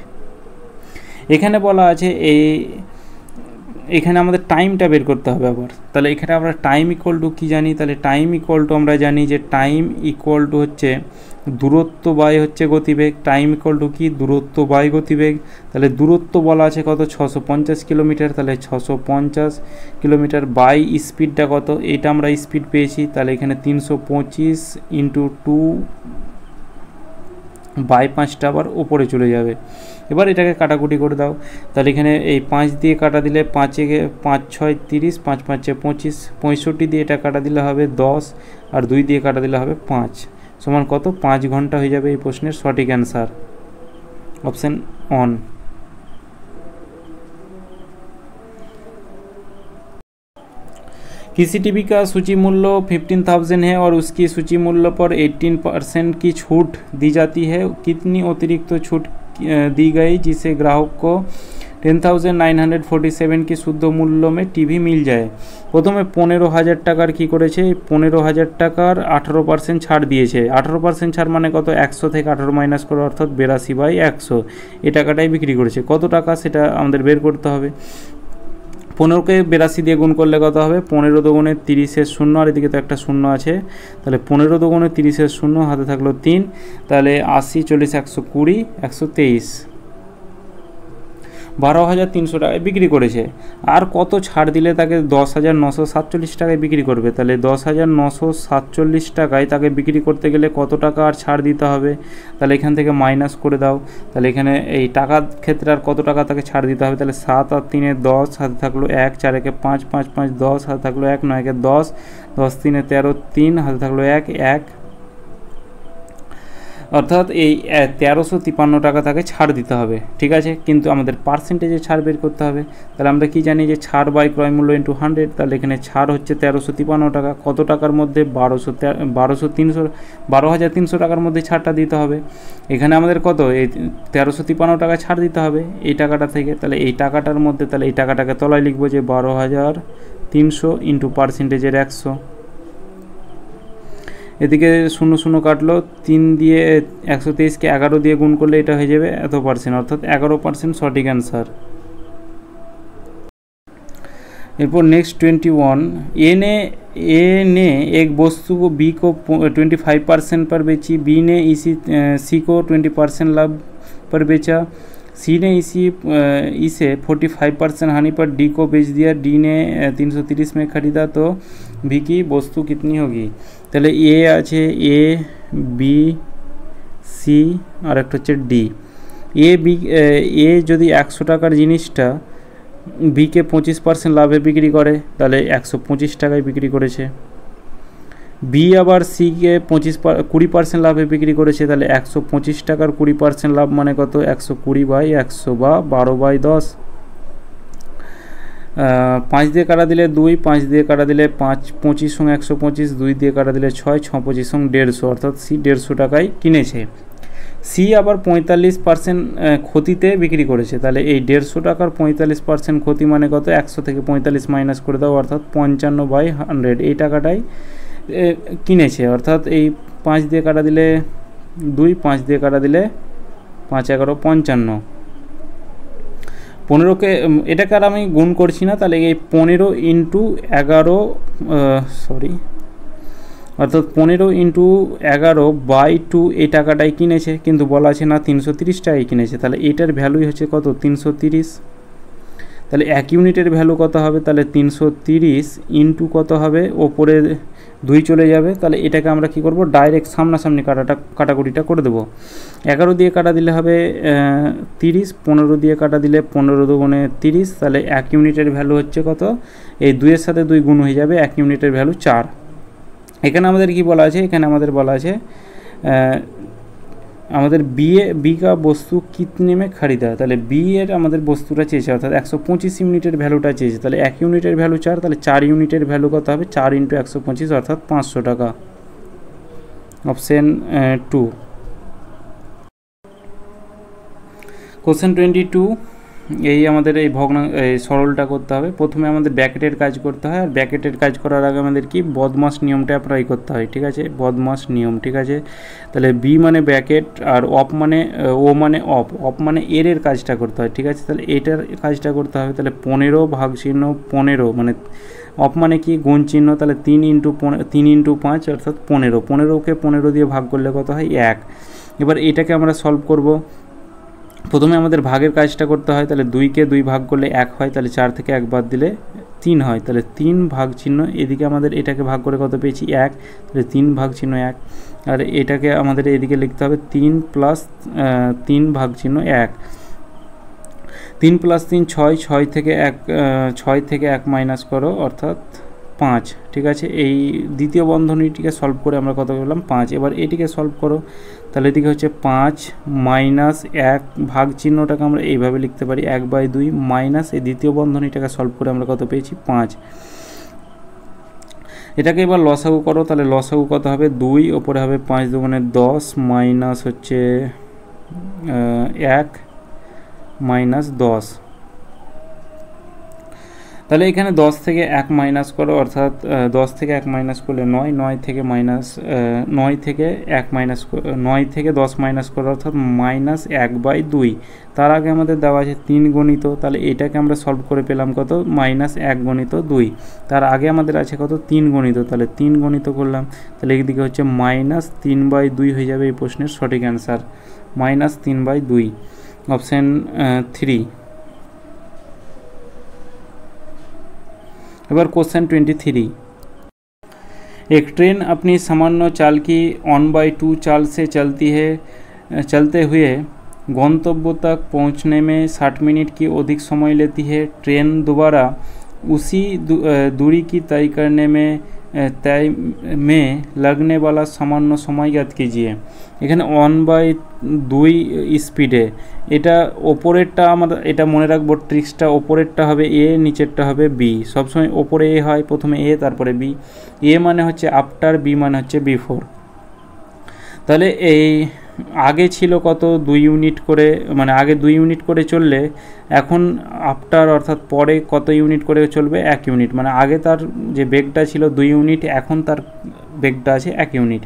এখানে বলা আছে এখানে আমাদের টাইমটা বের করতে হবে আবার। তাহলে এখানে আমরা টাইম ইকুয়াল টু কী জানি, তাহলে টাইম ইকুয়াল টু আমরা জানি যে টাইম ইকুয়াল টু হচ্ছে দূরত্ব বাই হচ্ছে গতিবেগ। টাইম ইকুয়াল টু কি, দূরত্ব বাই গতিবেগ। তাহলে দূরত্ব বলা আছে কত, 650 কিলোমিটার। তাহলে 650 কিলোমিটার বাই স্পিডটা কত, এটা আমরা স্পিড পেয়েছি। তাহলে এখানে 325 × 2/5টা আবার ওপরে চলে যাবে। এবার এটাকে কাটাকুটি করে দাও। তাহলে এখানে এই 5 দিয়ে কাটা দিলে 5 6 30, 5 5 25, 65 দিয়ে এটা কাটা দিলে হবে 10 আর 2 দিয়ে কাটা দিলে হবে 5 সমান কত, 5 ঘন্টা হয়ে যাবে। এই প্রশ্নের সঠিক অ্যান্সার অপশন 1। किसी टीवी का सूची मूल्य 15,000 है और उसकी सूची मूल्य पर 18% की छूट दी जाती है। कितनी अतिरिक्त छूट दी गई जिससे ग्राहक को 10,947 की शुद्ध मूल्य में टीवी मिल जाए। प्रथमे 15,000 টাকার কী করেছে, 15,000 টাকার 18% ছাড় দিয়েছে। 18% ছাড় মানে কত, 100 থেকে 18 মাইনাস করে অর্থাৎ 82/100 এই টাকাটাই বিক্রি করেছে। কত টাকা সেটা আমাদের বের করতে হবে। 15কে 82 দিয়ে গুণ করলে কত হবে, 15 দুগুণে 30-এর 0 আর এদিকে তো একটা 0 আছে। তাহলে 15 দুগুণে 30-এর 0 হাতে থাকলো 3, তাহলে 80 40 120 123, 12,300 টাকায় বিক্রি করেছে। আর কত ছাড় দিলে তাকে 10,947 টাকায় বিক্রি করবে। তাহলে 10,947 টাকায় তাকে বিক্রি করতে গেলে কত টাকা আর ছাড় দিতে হবে, তাহলে এখান থেকে মাইনাস করে দাও। তাহলে এখানে এই টাকার ক্ষেত্রে আর কত টাকা তাকে ছাড় দিতে হবে, তাহলে 7 আর 3 10 হাতে থাকলো 1, 4 একে 5, 5 5 10 হাতে থাকলো 1, 9 একে 10, 10 3 13, 3 হাতে থাকলো 1 1, অর্থাৎ এই 1353 টাকা তাকে ছাড় দিতে হবে। ঠিক আছে, কিন্তু আমাদের পার্সেন্টেজে ছাড় বের করতে হবে। তাহলে আমরা কি জানি যে ছাড় বাই ক্রয় মূল্য ইন্টু 100। তাহলে এখানে ছাড় হচ্ছে 1353 টাকা। কত টাকার মধ্যে, 12,300 টাকার মধ্যে ছাড়টা দিতে হবে। এখানে আমাদের কত, এই 1353 টাকা ছাড় দিতে হবে এই টাকাটা থেকে। তাহলে এই টাকাটার মধ্যে, তাহলে এই টাকাটাকে তলায় লিখবো যে 12,300 ইন্টু পার্সেন্টেজের 100। এদিকে 0 0 কাটলো, 3 দিয়ে 123কে 11 দিয়ে গুণ করলে এটা হয়ে যাবে এত %, অর্থাৎ 11% সঠিক অ্যান্সার। এরপর নেক্সট 21, ए ने एक वस्तु को बी को 25% पर बेची, बी ने सी को 20% लाभ पर बेचा, सी ने इसे 45% हानि पर डी को बेच दिया, डी ने 330 में खरीदा, तो बी की वस्तु कितनी होगी। তাহলে এ আছে, এ বি সি আর একটা হচ্ছে ডি। এ যদি 100 টাকার জিনিসটা বিকে 25% লাভে বিক্রি করে, তাহলে 125 টাকায় বিক্রি করেছে। বি আবার সিকে 20% লাভে বিক্রি করেছে, তাহলে 125 টাকার 20% লাভ মানে কত, 120/100 বা 12/10। 5 দিয়ে কাটা দিলে 2, 5 দিয়ে কাটা দিলে 5, 25 সঙ্গে 125, 2 দিয়ে কাটা দিলে 6, 6 25 সঙ্গে 150, অর্থাৎ সি 150 টাকায় কিনেছে। সি আবার 45% ক্ষতিতে বিক্রি করেছে, তাহলে এই 150 টাকার 45% ক্ষতি মানে কত, 100 থেকে 45 মাইনাস করে দাও, অর্থাৎ 55/100 এই টাকাটাই কিনেছে। অর্থাৎ এই 5 দিয়ে কাটা দিলে 2, 5 দিয়ে কাটা দিলে 5 11 55। 15কে এটাকে আর আমি গুণ করছি না, তাহলে এই 15 ইন্টু 11 অর্থাৎ 15 ইন্টু 11/2 এই টাকাটাই কিনেছে, কিন্তু বলা আছে না 330 টাকায় কিনেছে, তাহলে এটার ভ্যালুই হচ্ছে কত, 330। তাহলে 1 ইউনিটের ভ্যালু কত হবে, তাহলে 330 ইন্টু কত হবে, ওপরে 2 চলে যাবে, তাহলে এটাকে আমরা কি করব, ডাইরেক্ট সামনাসামনি কাটাকুটিটা করে দেবো। 11 দিয়ে কাটা দিলে হবে 30, 15 দিয়ে কাটা দিলে 15 দুগুণে 30, তাহলে 1 ইউনিটের ভ্যালু হচ্ছে কত, এই 2 এর সাথে 2 গুণ হয়ে যাবে, 1 ইউনিটের ভ্যালু 4। এখানে আমাদের কি বলা আছে, এখানে আমাদের বলা আছে আমাদের বি का বস্তু কিতনে में खरीदा, তাহলে বি এর আমাদের বস্তুটা চেয়েছে, অর্থাৎ 125 ইউনিটের ভ্যালুটা চেয়েছে, তাহলে 1 ইউনিটের ভ্যালু 4, তাহলে 4 ইউনিটের ভ্যালু কত হবে, 4 ইন্টু 125 অর্থাৎ 500 টাকা। অপশন 2। কোশ্চেন 22, এই আমাদের এই সরলটা করতে হবে। প্রথমে আমাদের ব্র্যাকেটের কাজ করতে হয়, আর ব্র্যাকেটের কাজ করার আগে আমাদের কি বদমাস নিয়মটা অ্যাপ্লাই করতে হয়, ঠিক আছে, বদমাস নিয়ম, ঠিক আছে। তাহলে বি মানে ব্র্যাকেট, আর অফ মানে ও মানে অফ মানে এর কাজটা করতে হয়, ঠিক আছে। তাহলে এটার কাজটা করতে হবে, তাহলে 15 ভাগ চিহ্ন 15 মানে অফ মানে কি গুণ চিহ্ন, তাহলে 3 ইন্টু 5 অর্থাৎ 15, 15কে 15 দিয়ে ভাগ করলে কত হয় 1। এবার এটাকে আমরা সলভ করব। প্রথমে আমাদের ভাগের কাজটা করতে হয়, তাহলে 2কে 2 ভাগ করলে 1 হয়, তাহলে 4 থেকে 1 বাদ দিলে 3 হয়, তাহলে 3 ভাগ চিহ্ন, এদিকে আমাদের এটাকে ভাগ করে কত পেয়েছি 1, তাহলে 3 ভাগ চিহ্ন 1, আর এটাকে আমাদের এদিকে লিখতে হবে 3 প্লাস 3 ভাগ চিহ্ন 1, 3 প্লাস 3 6 থেকে 1 মাইনাস করো অর্থাৎ 5, ঠিক আছে। এই দ্বিতীয় বন্ধনীটিকে সলভ করে আমরা কত পেলাম 5। এবার এটিকে সলভ করো, তাহলে এদিকে হচ্ছে 5 মাইনাস 1 ভাগ চিহ্নটাকে আমরা এইভাবে লিখতে পারি 1/2 মাইনাস এই দ্বিতীয় বন্ধনীটাকে সলভ করে আমরা কত পেয়েছি 5। এটাকে এবার লসাগু করো, তাহলে লসাগু কত হবে 2, ওপরে হবে 5 দুগুণে 10 মাইনাস হচ্ছে 1 মাইনাস 10, তাহলে এখানে 10 থেকে 1 মাইনাস করো, অর্থাৎ 10 থেকে 1 মাইনাস করলে 9, 9 থেকে 10 মাইনাস করো অর্থাৎ মাইনাস 1/2। তার আগে আমাদের দেওয়া আছে 3 গণিত, তাহলে এটাকে আমরা সলভ করে পেলাম কত, মাইনাস 1 গণিত 2। তার আগে আমাদের আছে কত 3 গণিত, তাহলে 3 গণিত করলাম, তাহলে এদিকে হচ্ছে মাইনাস 3/2 হয়ে যাবে এই প্রশ্নের সঠিক অ্যান্সার, মাইনাস 3/2। অপশান 3। एबार क्वेश्चन 23, एक ट्रेन अपनी सामान्य चाल की 1/2 चाल से चलते हुए गंतव्य तक पहुंचने में 60 मिनट की अधिक समय लेती है। ट्रेन दोबारा उसी दूरी की तय करने में लगने वाला सामान्य समय ज्ञात कीजिए। এখানে 1/2 স্পিডে, এটা ওপরেরটা আমরা এটা মনে রাখবো, ট্রিক্সটা ওপরেরটা হবে এ, নিচেরটা হবে বি। সবসময় ওপরে এ হয়, প্রথমে এ তারপরে বি। এ মানে হচ্ছে আফটার, বি মানে হচ্ছে বিফোর। তাহলে এই আগে ছিল কত 2 ইউনিট করে, মানে আগে 2 ইউনিট করে চললে এখন আফটার অর্থাৎ পরে কত ইউনিট করে চলবে 1 ইউনিট, মানে আগে তার যে বেগটা ছিল 2 ইউনিট, এখন তার বেগটা আছে 1 ইউনিট।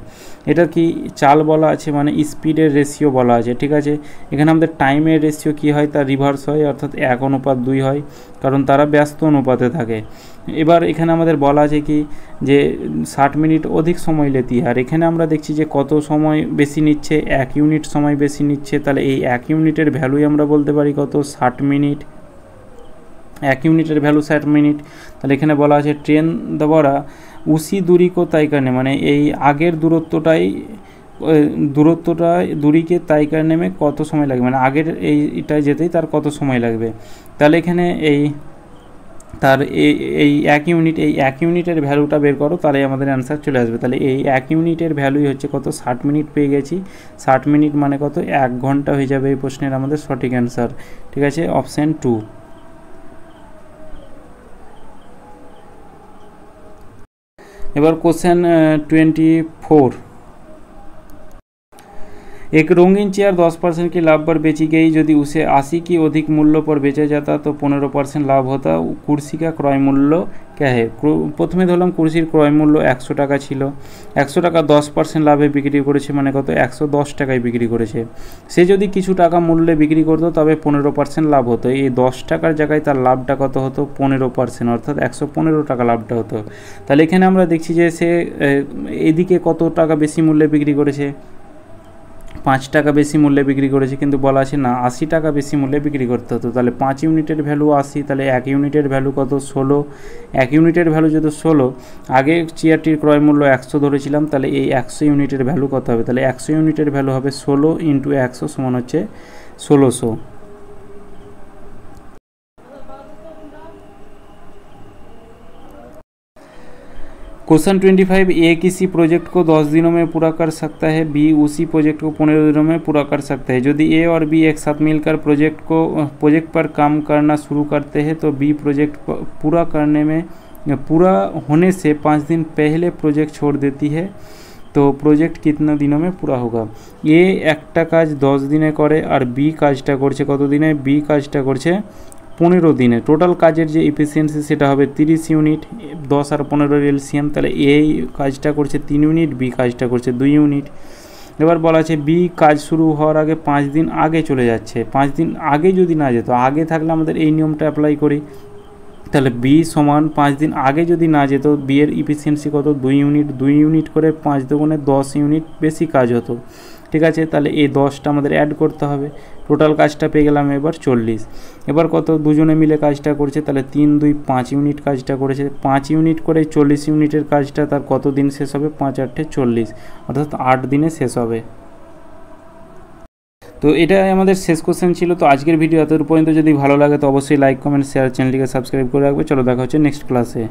এটা কি চাল বলা আছে, মানে স্পিডের রেশিও বলা আছে, ঠিক আছে। এখানে আমাদের টাইমের রেশিও কি হয়, তার রিভার্স হয়, অর্থাৎ 1:2 হয়, কারণ তারা ব্যস্ত অনুপাতে থাকে। এবার এখানে আমাদের বলা আছে কি যে 60 মিনিট অধিক সময় লেতি, আর এখানে আমরা দেখছি যে কত সময় বেশি নিচ্ছে, 1 ইউনিট সময় বেশি নিচ্ছে। তাহলে এই 1 ইউনিটের ভ্যালুই আমরা বলতে পারি কত, 60 মিনিট। 1 ইউনিটের ভ্যালু 60 মিনিট। তাহলে এখানে বলা আছে ট্রেন দ্বারা উসি দূরি কো তাই করনে, মানে এই আগের দূরিকে তাই করনে মে কত সময় লাগবে, মানে আগের এইটায় যেতেই তার কত সময় লাগবে। তাহলে এখানে তার এই 1 ইউনিটের ভ্যালুটা বের করো, তাহলে আমাদের অ্যান্সার চলে আসবে। তাহলে এই 1 ইউনিটের ভ্যালুই হচ্ছে কত, 60 মিনিট পেয়ে গেছি। 60 মিনিট মানে কত, 1 ঘন্টা হয়ে যাবে এই প্রশ্নের আমাদের সঠিক অ্যান্সার, ঠিক আছে, অপশান 2। এবার কোশ্চেন 24, एक रंगीन चेयर 10% की लाभ पर बेची गई, यदि उसे 80 की अधिक मूल्य पर बेचा जाता तो 15% लाभ होता। कुर्सी का क्रय मूल्य क्या है। प्रथमे धरलाम कुर्सिर क्रय मूल्य 100 टाका छिलो, 100 टाका 10% लाभे बिक्री करेছে, মানে কত 110 টাকায় বিক্রি করেছে। সে যদি কিছু টাকা মূল্যে বিক্রি করতো তবে 15% লাভ হতো। এই 10 টাকার জায়গায় তার লাভটা কত হতো, 15%, অর্থাৎ 115 টাকা লাভটা হতো। তাহলে এখানে আমরা দেখছি যে সে এদিকে কত টাকা বেশি মূল্যে বিক্রি করেছে, 5 টাকা বেশি মূল্যে বিক্রি করেছে, কিন্তু বলা আছে না 80 টাকা বেশি মূল্যে বিক্রি করতে হতো। তাহলে 5 ইউনিটের ভ্যালু 80, তাহলে 1 ইউনিটের ভ্যালু কত? 16। 1 ইউনিটের ভ্যালু যদি 16, আগে চেয়ারটির ক্রয় মূল্য 100 ধরেছিলাম, তাহলে এই 100 ইউনিটের ভ্যালু কত হবে? তাহলে 100 ইউনিটের ভ্যালু হবে 16 × 100 সমান হচ্ছে 1600। क्वेश्चन 25, ए किसी प्रोजेक्ट को 10 दिनों में पूरा कर सकता है, बी उसी प्रोजेक्ट को 15 दिनों में पूरा कर सकता है। यदि ए और बी एक साथ मिलकर प्रोजेक्ट पर काम करना शुरू करते हैं तो बी प्रोजेक्ट पूरा होने से 5 दिन पहले प्रोजेक्ट छोड़ देती है, तो प्रोजेक्ट कितना दिनों में पूरा होगा? ए একটা কাজ 10 দিনে করে আর বি কাজটা করছে কত দিনে? বি কাজটা করছে 15 দিনে। টোটাল কাজের যে এফিসিয়েন্সি সেটা হবে 30 ইউনিট। 10 আর 15 এলসিএম, তাহলে এ কাজটা করছে 3 ইউনিট, বি কাজটা করছে 2 ইউনিট। এবার বলা আছে বি কাজ শুরু হওয়ার আগে 5 দিন আগে চলে যাচ্ছে। 5 দিন আগে যদি না যেত, আগে থাকলে আমাদের এই নিয়মটা অ্যাপ্লাই করি, তাহলে বি সমান 5 দিন আগে যদি না যেত, বি এর ইফিসিয়েন্সি কত? 2 ইউনিট। 2 ইউনিট করে 5 দুগুণে 10 ইউনিট বেশি কাজ হতো। ঠিক আছে, তাহলে এই 10টা আমাদের অ্যাড করতে হবে। টোটাল কাজটা পেয়ে গেলাম এবার 40। এবার কত? দুজনে মিলে কাজটা করছে, তাহলে 3 2 5 ইউনিট কাজটা করেছে। 5 ইউনিট করে 40 ইউনিটের কাজটা তার কত দিন শেষ হবে? 5 8 40, অর্থাৎ 8 দিনে শেষ হবে। তো এটাই আমাদের শেষ কোশ্চেন ছিল। তো আজকের ভিডিও এত পর্যন্ত। যদি ভালো লাগে তো অবশ্যই লাইক কমেন্ট শেয়ার, চ্যানেলটিকে সাবস্ক্রাইব করে রাখবে। চলো দেখা হচ্ছে নেক্সট ক্লাসে।